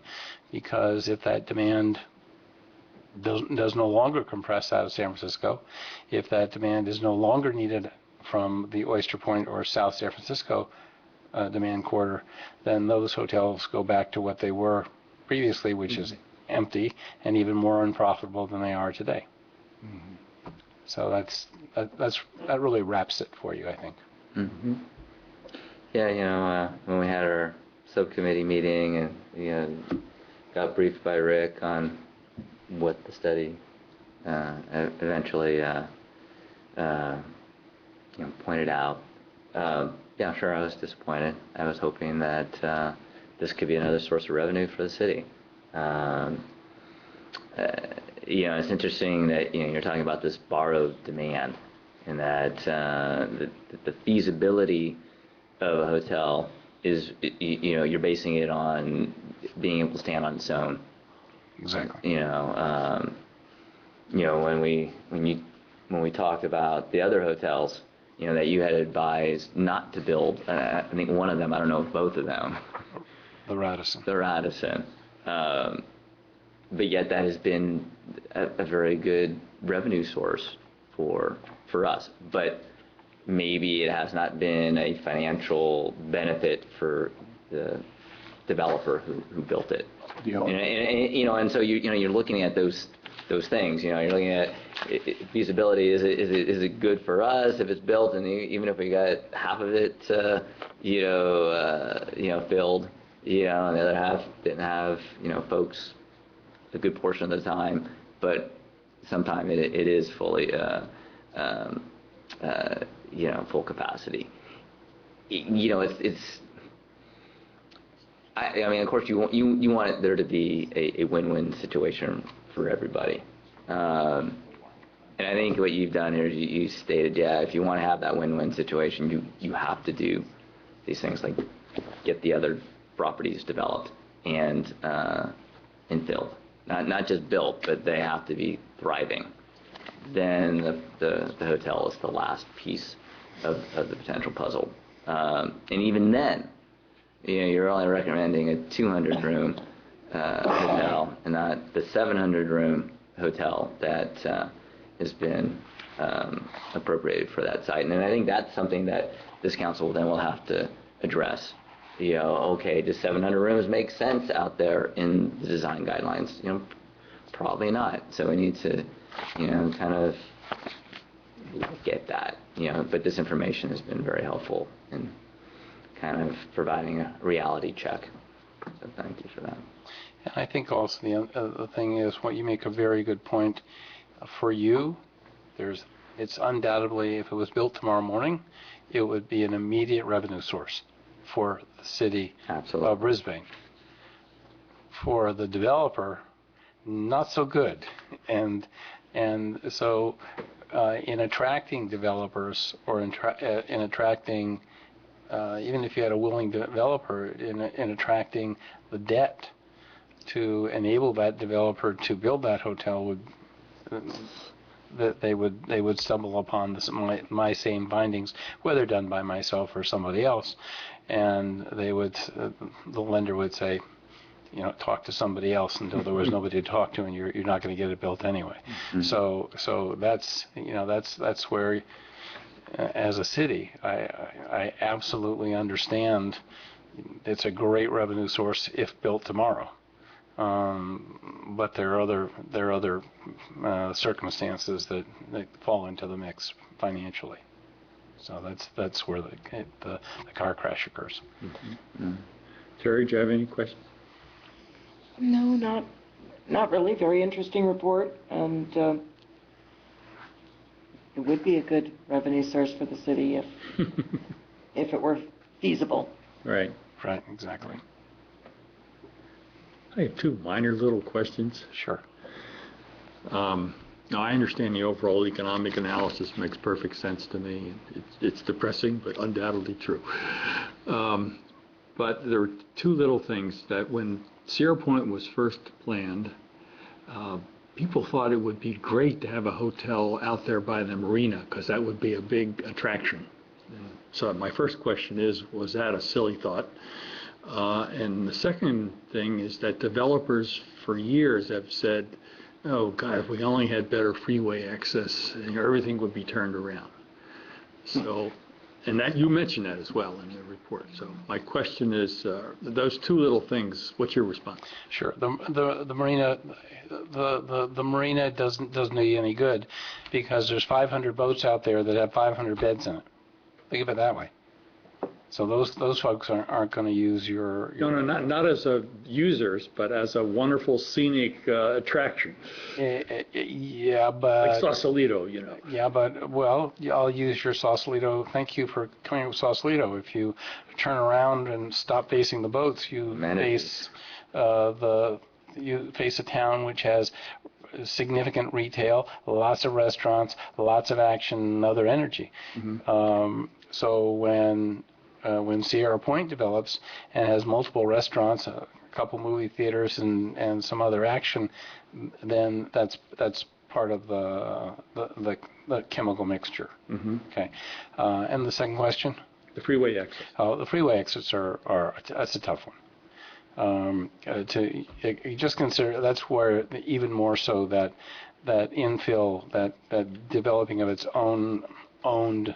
[SPEAKER 16] because if that demand does no longer compress out of San Francisco, if that demand is no longer needed from the Oyster Point or South San Francisco demand quarter, then those hotels go back to what they were previously, which is empty and even more unprofitable than they are today. Mm-hmm. So that really wraps it for you, I think.
[SPEAKER 6] Mm-hmm. Yeah, when we had our subcommittee meeting and got briefed by Rick on what the study eventually pointed out. Yeah, sure, I was disappointed. I was hoping that this could be another source of revenue for the city. It's interesting that you're talking about this borrowed demand, and that the feasibility of a hotel is, you're basing it on being able to stand on its own.
[SPEAKER 16] Exactly.
[SPEAKER 6] When we talked about the other hotels, that you had advised not to build. I think one of them, I don't know if both of them.
[SPEAKER 16] The Radisson.
[SPEAKER 6] But yet that has been a very good revenue source for us. But maybe it has not been a financial benefit for the developer who built it.
[SPEAKER 5] Yeah.
[SPEAKER 6] And so you're looking at those things. You're looking at feasibility. Is it good for us if it's built, and even if we got half of it, filled, and the other half didn't have, folks a good portion of the time. But sometime it is fully, full capacity. I mean, of course, you want there to be a win-win situation for everybody. And I think what you've done here is you stated, if you want to have that win-win situation, you have to do these things like get the other properties developed and filled. Not just built, but they have to be thriving. Then the hotel is the last piece of the potential puzzle. And even then, you're only recommending a 200-room hotel and not the 700-room hotel that has been appropriated for that site. And I think that's something that this council then will have to address. Okay, does 700 rooms make sense out there in the design guidelines? Probably not. So we need to, kind of look at that. But this information has been very helpful in kind of providing a reality check. So thank you for that.
[SPEAKER 16] And I think also the thing is, what you make a very good point. For you, it's undoubtedly, if it was built tomorrow morning, it would be an immediate revenue source for the city of Brisbane. For the developer, not so good. And so in attracting developers or in attracting, even if you had a willing developer, in attracting the debt to enable that developer to build that hotel that they would stumble upon my same findings, whether done by myself or somebody else, and the lender would say, talk to somebody else until there was nobody to talk to, and you're not going to get it built anyway. Mm-hmm. So that's where, as a city, I absolutely understand. It's a great revenue source if built tomorrow. But there are other circumstances that fall into the mix financially. So that's where the car crash occurs.
[SPEAKER 1] Mm-hmm. Terry, do you have any questions?
[SPEAKER 7] No, not really. Very interesting report, and it would be a good revenue source for the city if it were feasible.
[SPEAKER 1] Right,
[SPEAKER 16] exactly.
[SPEAKER 1] I have two minor little questions.
[SPEAKER 16] Sure.
[SPEAKER 1] Now, I understand the overall economic analysis makes perfect sense to me. It's depressing, but undoubtedly true. But there are two little things that when Sierra Point was first planned, people thought it would be great to have a hotel out there by the marina because that would be a big attraction. So my first question is, was that a silly thought? And the second thing is that developers for years have said, oh God, if we only had better freeway access, everything would be turned around. So, and that you mentioned that as well in your report. So my question is, those two little things, what's your response?
[SPEAKER 16] Sure. The marina, the marina doesn't do you any good because there's 500 boats out there that have 500 beds in it. Think of it that way. So those folks aren't going to use your
[SPEAKER 1] No, not as a users, but as a wonderful scenic attraction.
[SPEAKER 16] Yeah, but
[SPEAKER 1] like Sausalito,
[SPEAKER 16] Yeah, but I'll use your Sausalito. Thank you for coming with Sausalito. If you turn around and stop facing the boats, you face a town which has significant retail, lots of restaurants, lots of action, and other energy. Mm-hmm. So when Sierra Point develops and has multiple restaurants, a couple movie theaters, and some other action, then that's part of the chemical mixture. Mm-hmm. Okay. And the second question?
[SPEAKER 1] The freeway exits.
[SPEAKER 16] Oh, the freeway exits that's a tough one. You just consider that's where even more so that infill, that developing of its owned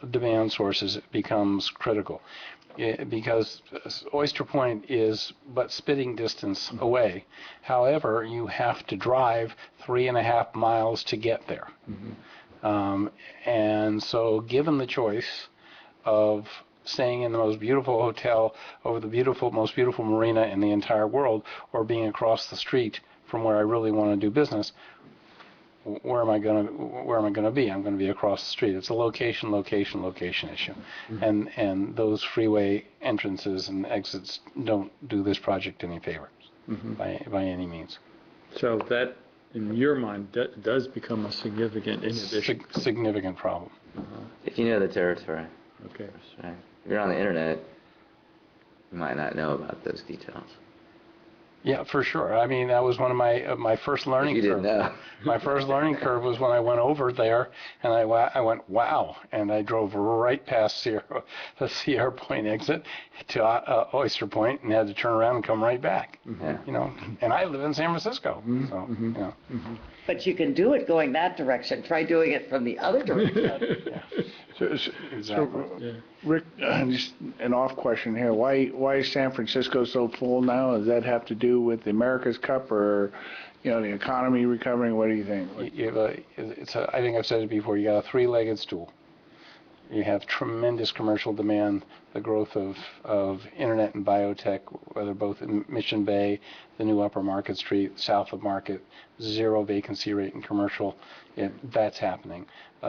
[SPEAKER 16] demand sources becomes critical, because Oyster Point is but spitting distance away. However, you have to drive 3.5 miles to get there. Mm-hmm. And so given the choice of staying in the most beautiful hotel over the most beautiful marina in the entire world, or being across the street from where I really want to do business, where am I going to be? I'm going to be across the street. It's a location issue. And those freeway entrances and exits don't do this project any favor by any means.
[SPEAKER 1] So that, in your mind, does become a significant inhibition.
[SPEAKER 16] Significant problem.
[SPEAKER 6] If you know the territory.
[SPEAKER 1] Okay.
[SPEAKER 6] Right. If you're on the internet, you might not know about those details.
[SPEAKER 16] Yeah, for sure. I mean, that was one of my first learning curves.
[SPEAKER 6] You didn't know.
[SPEAKER 16] My first learning curve was when I went over there, and I went, wow, and I drove right past the Sierra Point exit to Oyster Point, and had to turn around and come right back.
[SPEAKER 6] Yeah.
[SPEAKER 16] You know, and I live in San Francisco, so you know.
[SPEAKER 7] But you can do it going that direction. Try doing it from the other direction.
[SPEAKER 16] Exactly.
[SPEAKER 5] Rick, just an off question here. Why is San Francisco so full now? Does that have to do with the America's Cup or, the economy recovering? What do you think?
[SPEAKER 16] I think I've said it before. You got a three-legged stool. You have tremendous commercial demand, the growth of internet and biotech, whether both in Mission Bay, the new Upper Market Street, south of Market, zero vacancy rate in commercial. That's happening.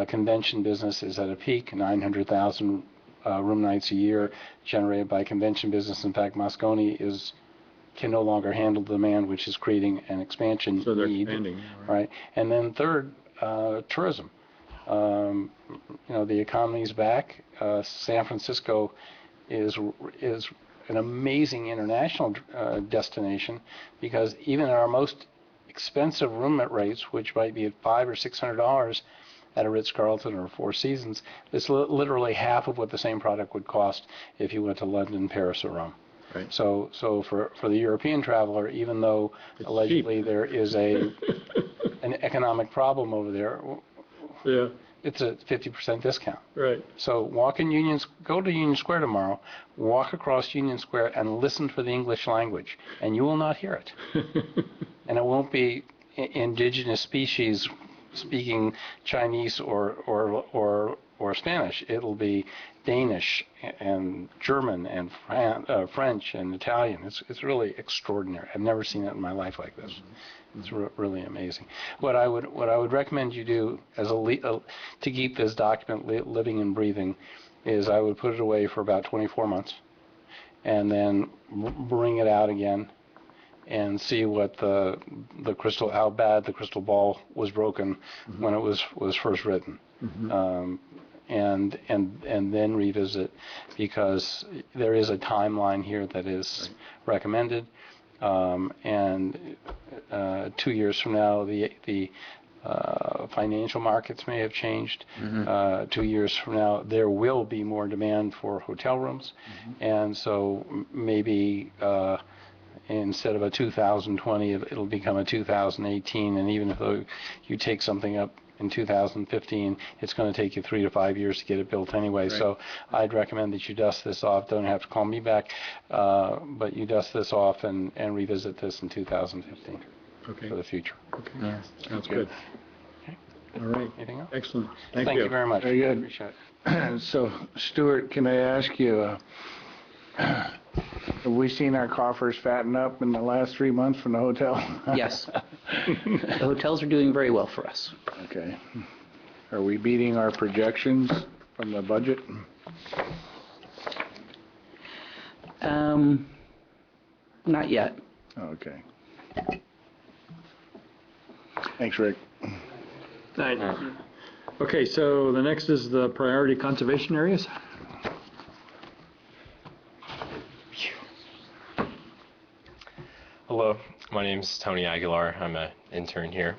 [SPEAKER 16] Convention business is at a peak, 900,000 room nights a year generated by convention business. In fact, Moscone can no longer handle the demand, which is creating an expansion
[SPEAKER 1] So they're
[SPEAKER 16] need.
[SPEAKER 1] expanding,
[SPEAKER 16] Right. And then third, tourism. The economy's back. San Francisco is an amazing international destination, because even at our most expensive room rates, which might be at $500 or $600 at a Ritz-Carlton or Four Seasons, it's literally half of what the same product would cost if you went to London, Paris, or Rome.
[SPEAKER 1] Right.
[SPEAKER 16] So for the European traveler, even though
[SPEAKER 1] it's
[SPEAKER 16] allegedly
[SPEAKER 1] cheap.
[SPEAKER 16] there is an economic problem over there,
[SPEAKER 1] Yeah.
[SPEAKER 16] it's a 50% discount.
[SPEAKER 1] Right.
[SPEAKER 16] So go to Union Square tomorrow, walk across Union Square and listen for the English language, and you will not hear it. And it won't be indigenous species speaking Chinese or Spanish. It'll be Danish and German and French and Italian. It's really extraordinary. I've never seen it in my life like this. It's really amazing. What I would recommend you do to keep this document living and breathing is I would put it away for about 24 months, and then bring it out again and see what how bad the crystal ball was broken when it was first written. And then revisit, because there is a timeline here that is recommended. And 2 years from now, the financial markets may have changed. 2 years from now, there will be more demand for hotel rooms, and so maybe instead of a 2020, it'll become a 2018. And even if you take something up in 2015, it's going to take you 3 to 5 years to get it built anyway. Right. So I'd recommend that you dust this off. Don't have to call me back, but you dust this off and revisit this in 2015 for the future.
[SPEAKER 1] Okay. Yeah. Sounds good.
[SPEAKER 16] Okay.
[SPEAKER 1] All right.
[SPEAKER 16] Anything else?
[SPEAKER 1] Excellent.
[SPEAKER 16] Thank you very much.
[SPEAKER 5] Very good.
[SPEAKER 16] Appreciate it.
[SPEAKER 5] So, Stuart, can I ask you, have we seen our coffers fatten up in the last 3 months from the hotel?
[SPEAKER 17] Yes. The hotels are doing very well for us.
[SPEAKER 5] Okay. Are we beating our projections from the budget?
[SPEAKER 17] Not yet.
[SPEAKER 5] Okay. Thanks, Rick.
[SPEAKER 1] Okay, so the next is the priority conservation areas.
[SPEAKER 18] Hello, my name is Tony Aguilar. I'm an intern here.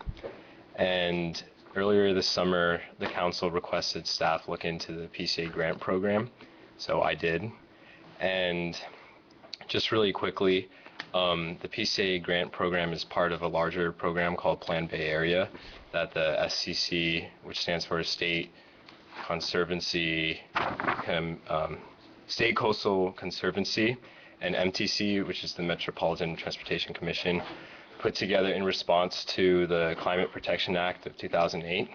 [SPEAKER 18] And earlier this summer, the council requested staff look into the PCA grant program. So I did. And just really quickly, the PCA grant program is part of a larger program called Plan Bay Area that the SCC, which stands for State Conservancy, State Coastal Conservancy, and MTC, which is the Metropolitan Transportation Commission, put together in response to the Climate Protection Act of 2008.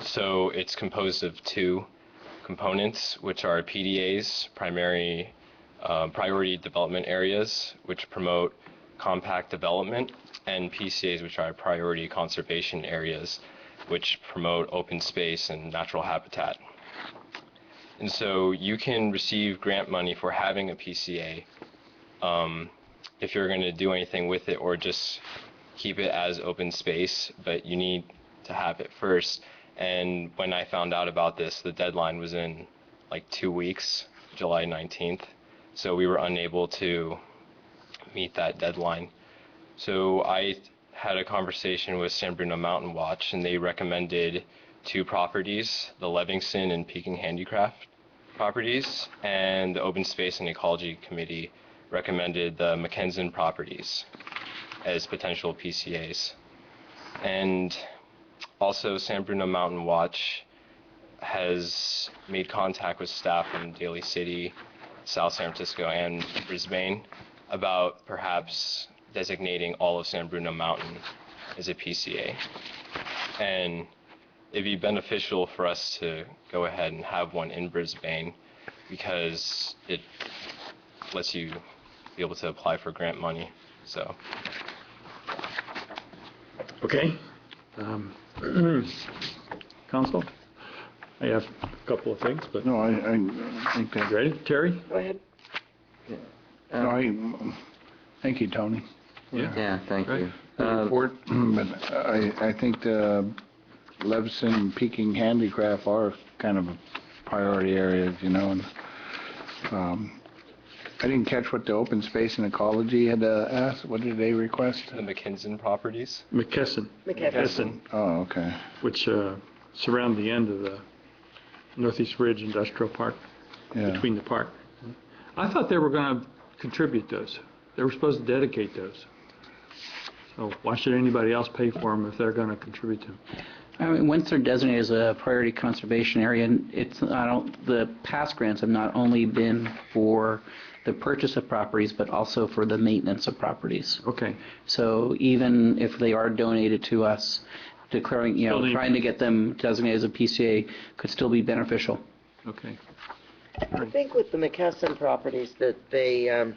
[SPEAKER 18] So it's composed of two components, which are PDAs, priority development areas, which promote compact development, and PCAs, which are priority conservation areas, which promote open space and natural habitat. And so you can receive grant money for having a PCA if you're going to do anything with it or just keep it as open space, but you need to have it first. And when I found out about this, the deadline was in like 2 weeks, July 19th. So we were unable to meet that deadline. So I had a conversation with San Bruno Mountain Watch, and they recommended 2 properties, the Livingston and Peking Handicraft properties, and the Open Space and Ecology Committee recommended the Mackenzie properties as potential PCAs. And also San Bruno Mountain Watch has made contact with staff in Daly City, South San Francisco, and Brisbane about perhaps designating all of San Bruno Mountain as a PCA. And it'd be beneficial for us to go ahead and have one in Brisbane because it lets you be able to apply for grant money. So.
[SPEAKER 1] Okay. Council? I have a couple of things, but.
[SPEAKER 5] No, I think that.
[SPEAKER 1] Ready? Terry?
[SPEAKER 7] Go ahead.
[SPEAKER 5] No, thank you, Tony.
[SPEAKER 6] Yeah, thank you.
[SPEAKER 5] Report, but I think the Leveson and Peking Handicraft are kind of priority areas, you know, and I didn't catch what the Open Space and Ecology had asked. What did they request?
[SPEAKER 18] The Mackenzie properties?
[SPEAKER 1] McKesson.
[SPEAKER 5] Oh, okay.
[SPEAKER 1] Which surround the end of the Northeast Ridge Industrial Park, between the park. I thought they were going to contribute those. They were supposed to dedicate those. So why should anybody else pay for them if they're going to contribute them?
[SPEAKER 17] I mean, once they're designated as a priority conservation area, and the past grants have not only been for the purchase of properties, but also for the maintenance of properties.
[SPEAKER 1] Okay.
[SPEAKER 17] So even if they are donated to us, declaring, trying to get them designated as a PCA could still be beneficial.
[SPEAKER 1] Okay.
[SPEAKER 7] I think with the McKesson properties that they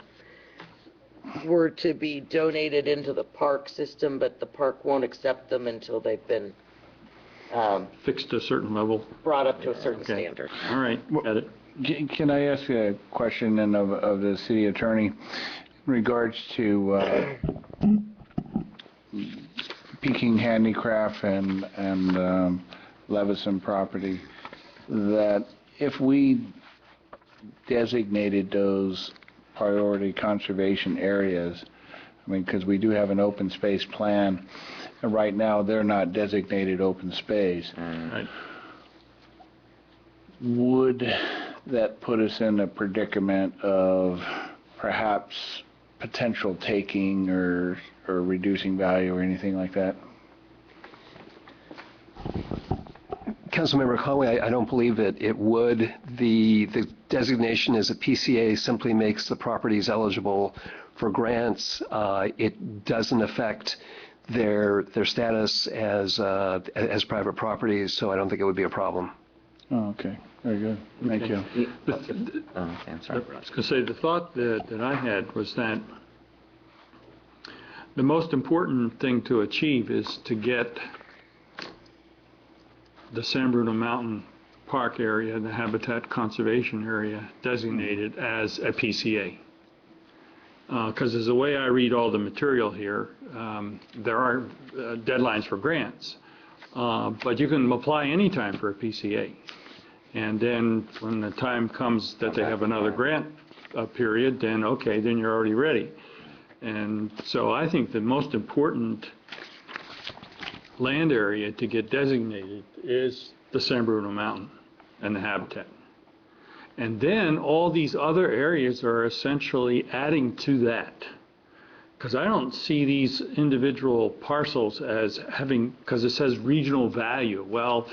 [SPEAKER 7] were to be donated into the park system, but the park won't accept them until they've been
[SPEAKER 1] fixed to a certain level.
[SPEAKER 7] Brought up to a certain standard.
[SPEAKER 1] All right, got it.
[SPEAKER 5] Can I ask you a question then of the city attorney in regards to Peking Handicraft and Leveson property, that if we designated those priority conservation areas, I mean, because we do have an open space plan, and right now they're not designated open space.
[SPEAKER 1] Right.
[SPEAKER 5] Would that put us in a predicament of perhaps potential taking or reducing value or anything like that?
[SPEAKER 3] Councilmember Conway, I don't believe that it would. The designation as a PCA simply makes the properties eligible for grants. It doesn't affect their status as private properties, so I don't think it would be a problem.
[SPEAKER 5] Oh, okay. Very good. Thank you.
[SPEAKER 6] Okay, I'm sorry.
[SPEAKER 1] I was going to say, the thought that I had was that the most important thing to achieve is to get the San Bruno Mountain Park area, the Habitat Conservation Area, designated as a PCA. Because as the way I read all the material here, there are deadlines for grants, but you can apply anytime for a PCA. And then when the time comes that they have another grant period, then okay, then you're already ready. And so I think the most important land area to get designated is the San Bruno Mountain and the habitat. And then all these other areas are essentially adding to that. Because I don't see these individual parcels as having, because it says regional value. Well,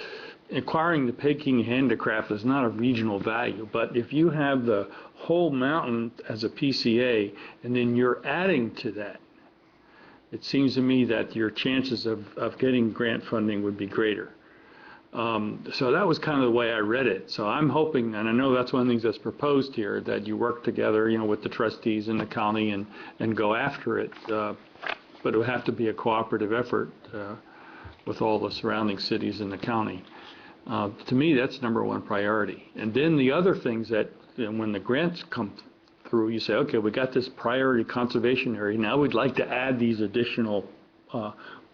[SPEAKER 1] acquiring the Peking Handicraft is not a regional value, but if you have the whole mountain as a PCA and then you're adding to that, it seems to me that your chances of getting grant funding would be greater. So that was kind of the way I read it. So I'm hoping, and I know that's one of the things that's proposed here, that you work together, with the trustees and the county and go after it. but it would have to be a cooperative effort with all the surrounding cities in the county. To me, that's number one priority. And then the other things that, when the grants come through, you say, okay, we got this priority conservation area. Now we'd like to add these additional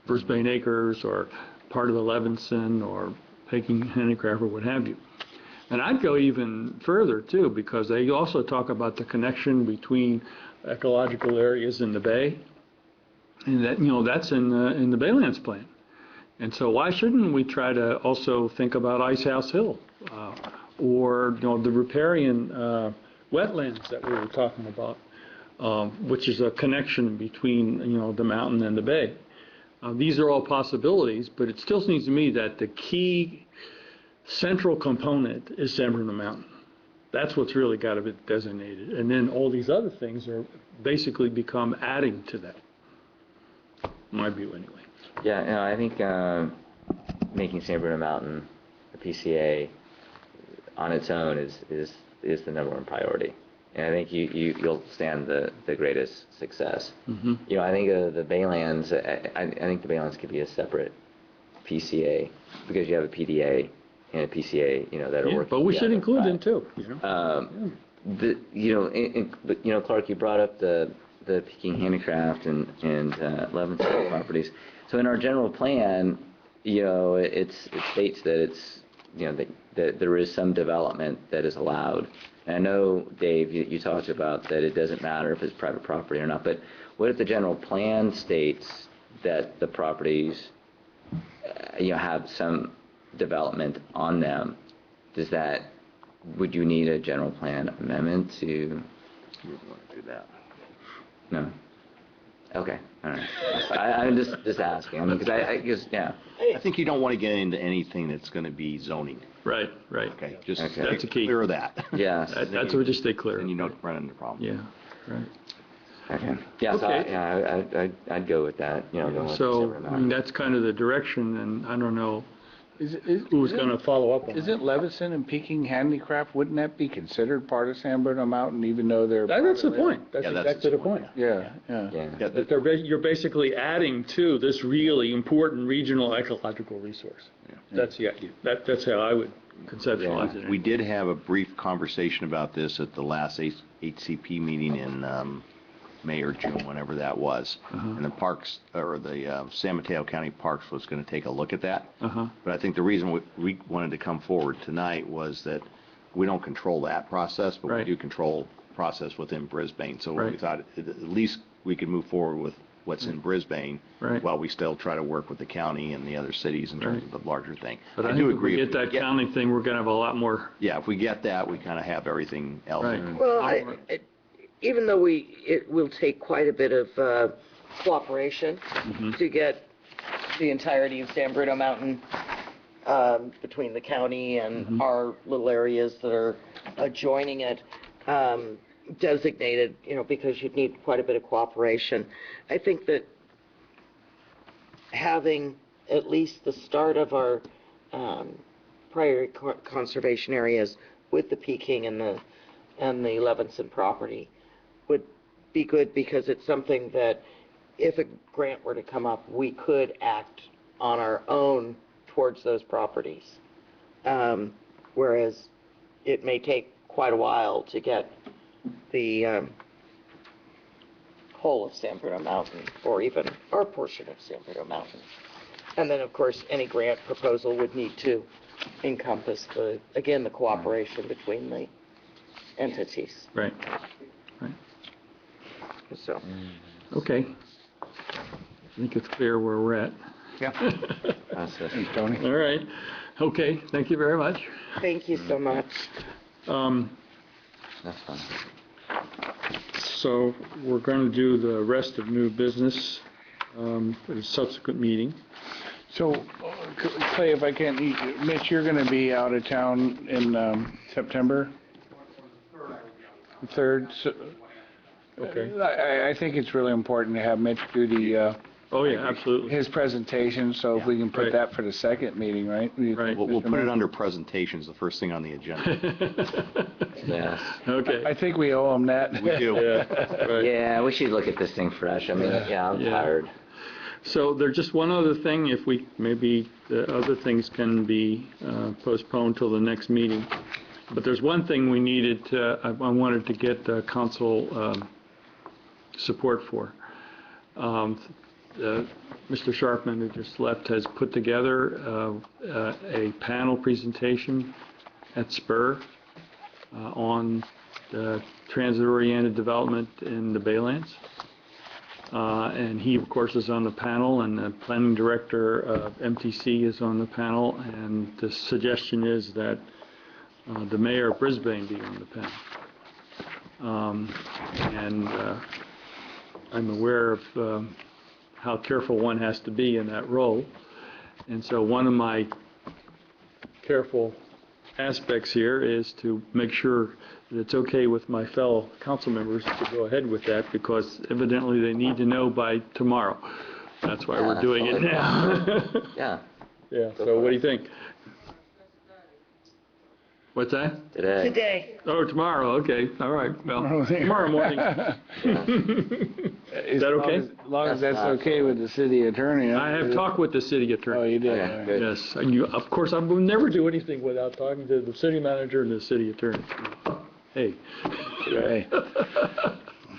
[SPEAKER 1] Brisbane acres or part of the Levinson or Peking Handicraft or what have you. And I'd go even further too, because they also talk about the connection between ecological areas in the bay, and that that's in the Baylands plan. And so why shouldn't we try to also think about Ice House Hill or the riparian wetlands that we were talking about, which is a connection between the mountain and the bay. These are all possibilities, but it still seems to me that the key central component is San Bruno Mountain. That's what's really got to be designated, and then all these other things are basically become adding to that. My view, anyway.
[SPEAKER 6] Yeah, I think making San Bruno Mountain a PCA on its own is the number one priority, and I think you'll stand the greatest success.
[SPEAKER 1] Mm-hmm.
[SPEAKER 6] I think the Baylands. I think the Baylands could be a separate PCA because you have a PDA and a PCA. That are working.
[SPEAKER 1] But we should include them too.
[SPEAKER 6] Clark, you brought up the Peking Handicraft and Levinson properties. So in our general plan, it states that it's that there is some development that is allowed. And I know, Dave, you talked about that it doesn't matter if it's private property or not. But what if the general plan states that the properties have some development on them? Would you need a general plan amendment to?
[SPEAKER 4] You wouldn't want to do that.
[SPEAKER 6] No. Okay. All right. I'm just asking. Because I guess, yeah.
[SPEAKER 4] I think you don't want to get into anything that's going to be zoning.
[SPEAKER 1] Right.
[SPEAKER 4] Okay. Just
[SPEAKER 1] That's a key.
[SPEAKER 4] clear that.
[SPEAKER 6] Yes.
[SPEAKER 1] That's what we just stay clear.
[SPEAKER 4] And you don't run into problems.
[SPEAKER 1] Yeah. Right.
[SPEAKER 6] Okay. Yeah.
[SPEAKER 1] Okay.
[SPEAKER 6] So I'd go with that.
[SPEAKER 1] So that's kind of the direction, and I don't know who's going to follow up on it.
[SPEAKER 5] Isn't Levinson and Peking Handicraft, wouldn't that be considered part of San Bruno Mountain, even though they're...
[SPEAKER 1] That's the point. That's
[SPEAKER 4] Yeah,
[SPEAKER 1] exactly the point.
[SPEAKER 5] Yeah.
[SPEAKER 1] That you're basically adding to this really important regional ecological resource. That's the idea. That's how I would conceptualize it.
[SPEAKER 4] We did have a brief conversation about this at the last HCP meeting in May or June, whenever that was. And the parks, or the San Mateo County Parks was going to take a look at that. But I think the reason we wanted to come forward tonight was that we don't control that process, but we do control the process within Brisbane. So we thought at least we could move forward with what's in Brisbane while we still try to work with the county and the other cities in terms of the larger thing.
[SPEAKER 1] But I do agree. If we get that county thing, we're going to have a lot more.
[SPEAKER 4] Yeah, if we get that, we kind of have everything else.
[SPEAKER 7] Well, even though it will take quite a bit of cooperation to get the entirety of San Bruno Mountain between the county and our little areas that are adjoining it designated, because you'd need quite a bit of cooperation. I think that having at least the start of our priority conservation areas with the Peking and the Levinson property would be good, because it's something that if a grant were to come up, we could act on our own towards those properties. Whereas it may take quite a while to get the whole of San Bruno Mountain, or even our portion of San Bruno Mountain. And then, of course, any grant proposal would need to encompass the cooperation between the entities.
[SPEAKER 1] Right.
[SPEAKER 7] So.
[SPEAKER 1] Okay. I think it's clear where we're at.
[SPEAKER 5] Yeah.
[SPEAKER 1] Thanks, Tony. All right. Okay. Thank you very much.
[SPEAKER 7] Thank you so much.
[SPEAKER 6] That's fine.
[SPEAKER 1] So we're going to do the rest of new business at a subsequent meeting.
[SPEAKER 5] So, Clay, if I can, Mitch, you're going to be out of town in September? The 3rd. So,
[SPEAKER 1] okay.
[SPEAKER 5] I think it's really important to have Mitch do the
[SPEAKER 1] Oh, yeah, absolutely.
[SPEAKER 5] his presentation, so if we can put
[SPEAKER 1] Right.
[SPEAKER 5] that for the second meeting, right?
[SPEAKER 1] Right.
[SPEAKER 4] We'll
[SPEAKER 5] Mr.
[SPEAKER 4] put it
[SPEAKER 5] Mayor?
[SPEAKER 4] under presentations, the first thing on the agenda.
[SPEAKER 6] Yes.
[SPEAKER 1] Okay.
[SPEAKER 5] I think we owe him that.
[SPEAKER 4] We do.
[SPEAKER 1] Yeah, right.
[SPEAKER 6] Yeah, we should look at this thing fresh. I mean, yeah, I'm
[SPEAKER 1] Yeah.
[SPEAKER 6] tired.
[SPEAKER 1] So there's just one other thing, if we, maybe the other things can be postponed till the next meeting. But there's one thing we needed, I wanted to get council support for. Mr. Sharpman, who just left, has put together a panel presentation at Spur on the transit-oriented development in the Baylands. And he, of course, is on the panel, and the planning director of MTC is on the panel, and the suggestion is that the mayor of Brisbane be on the panel. And I'm aware of how careful one has to be in that role. And so one of my careful aspects here is to make sure that it's okay with my fellow council members to go ahead with that, because evidently they need to know by tomorrow. That's why we're doing it now.
[SPEAKER 6] Yeah.
[SPEAKER 1] Yeah, so what do you think? What's that?
[SPEAKER 7] Today.
[SPEAKER 1] Oh, tomorrow, okay, all right, well, tomorrow morning. Is that okay?
[SPEAKER 5] As long as that's okay with the city attorney.
[SPEAKER 1] I have talked with the city attorney.
[SPEAKER 5] Oh, you did?
[SPEAKER 6] Okay,
[SPEAKER 5] all right.
[SPEAKER 6] good.
[SPEAKER 1] Yes, and you, of course, I will never do anything without talking to the city manager and the city attorney. Hey.
[SPEAKER 5] Okay.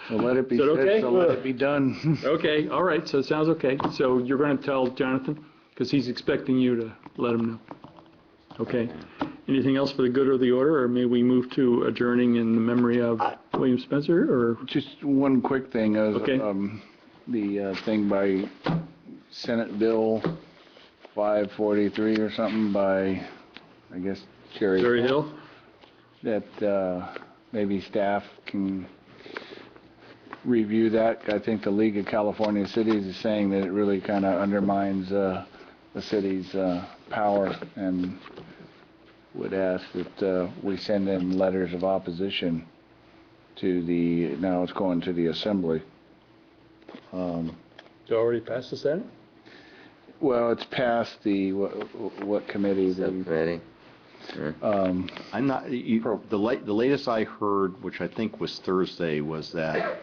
[SPEAKER 5] So let it be
[SPEAKER 1] Is that
[SPEAKER 5] said,
[SPEAKER 1] okay?
[SPEAKER 5] so let it be done.
[SPEAKER 1] Okay, all right, so it sounds okay. So you're going to tell Jonathan, because he's expecting you to let him know. Okay. Anything else for the good of the order, or may we move to adjourning in the memory of William Spencer, or?
[SPEAKER 5] Just one quick thing,
[SPEAKER 1] Okay.
[SPEAKER 5] The thing by Senate Bill 543 or something by, I guess,
[SPEAKER 1] Jerry Hill?
[SPEAKER 5] That maybe staff can review that. I think the League of California Cities is saying that it really kind of undermines the city's power, and would ask that we send in letters of opposition to the, now it's going to the Assembly.
[SPEAKER 1] You already passed the Senate?
[SPEAKER 5] Well, it's past the, what committee?
[SPEAKER 6] Subcommittee.
[SPEAKER 4] I'm not, the latest I heard, which I think was Thursday, was that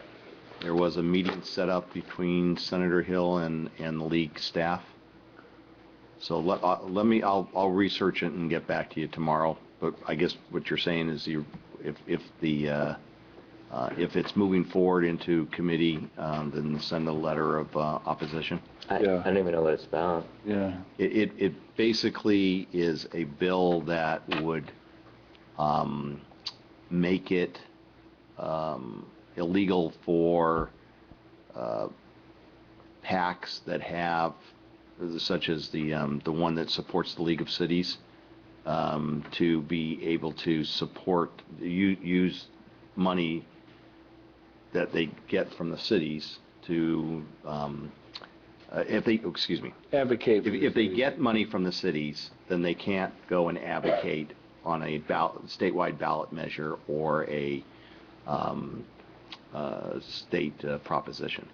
[SPEAKER 4] there was a meeting set up between Senator Hill and the league staff. So let me, I'll research it and get back to you tomorrow. But I guess what you're saying is if it's moving forward into committee, then send a letter of opposition.
[SPEAKER 6] I don't even know what it's about.
[SPEAKER 5] Yeah.
[SPEAKER 4] It basically is a bill that would make it illegal for PACs that have, such as the one that supports the League of Cities, to be able to support, use money that they get from the cities to, if they
[SPEAKER 5] advocate.
[SPEAKER 4] If they get money from the cities, then they can't go and advocate on a statewide ballot measure or a state proposition.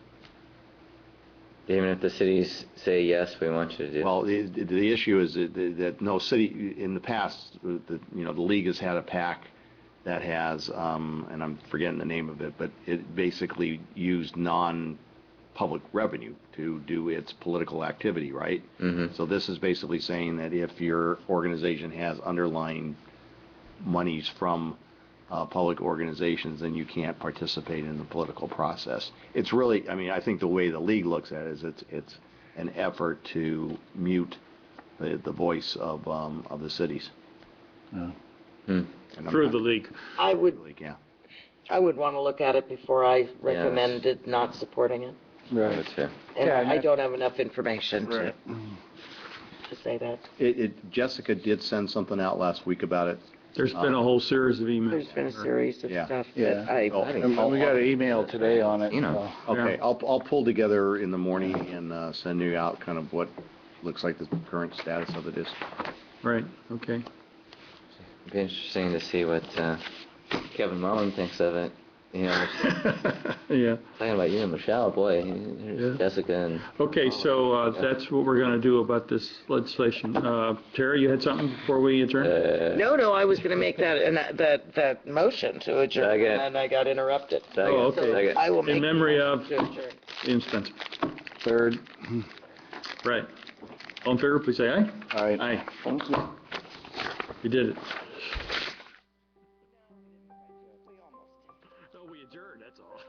[SPEAKER 6] Even if the cities say, yes, we want you to do.
[SPEAKER 4] Well, the issue is that no city, in the past, the league has had a PAC that has, and I'm forgetting the name of it, but it basically used non-public revenue to do its political activity, right?
[SPEAKER 6] Mm-hmm.
[SPEAKER 4] So this is basically saying that if your organization has underlying monies from public organizations, then you can't participate in the political process. It's really, I mean, I think the way the league looks at it is it's an effort to mute the voice of the cities.
[SPEAKER 5] Yeah.
[SPEAKER 1] Through the league.
[SPEAKER 7] I would
[SPEAKER 4] Yeah.
[SPEAKER 7] I would want to look at it before I recommended not supporting it.
[SPEAKER 5] Right.
[SPEAKER 6] That's fair.
[SPEAKER 7] And
[SPEAKER 5] Yeah,
[SPEAKER 7] I don't have enough information to say that.
[SPEAKER 4] Jessica did send something out last week about it.
[SPEAKER 1] There's been a whole series of emails.
[SPEAKER 7] There's been a series of
[SPEAKER 4] Yeah.
[SPEAKER 7] stuff
[SPEAKER 5] Yeah.
[SPEAKER 7] that I
[SPEAKER 5] And we got an email today on it.
[SPEAKER 6] You know.
[SPEAKER 5] so.
[SPEAKER 4] Okay, I'll pull together in the morning and send you out kind of what looks like the current status of it is.
[SPEAKER 1] Right, okay.
[SPEAKER 6] It'd be interesting to see what Kevin Mullen thinks of it. You know,
[SPEAKER 1] Yeah.
[SPEAKER 6] talking about you and Michelle, boy, here's
[SPEAKER 1] Yeah.
[SPEAKER 6] Jessica and.
[SPEAKER 1] Okay, so that's what we're going to do about this legislation. Tara, you had something before we adjourn?
[SPEAKER 7] No, I was going to make that motion to adjourn,
[SPEAKER 6] Second.
[SPEAKER 7] and then I got interrupted.
[SPEAKER 1] Oh, okay.
[SPEAKER 6] Second.
[SPEAKER 7] I will make
[SPEAKER 1] In
[SPEAKER 7] the
[SPEAKER 1] memory
[SPEAKER 7] motion
[SPEAKER 1] of
[SPEAKER 7] to adjourn.
[SPEAKER 1] Ian Spencer.
[SPEAKER 5] Third.
[SPEAKER 1] Right. All in favor, please say aye.
[SPEAKER 5] Aye.
[SPEAKER 1] Aye.
[SPEAKER 7] Thank you.
[SPEAKER 1] You did it. No, we adjourned, that's all.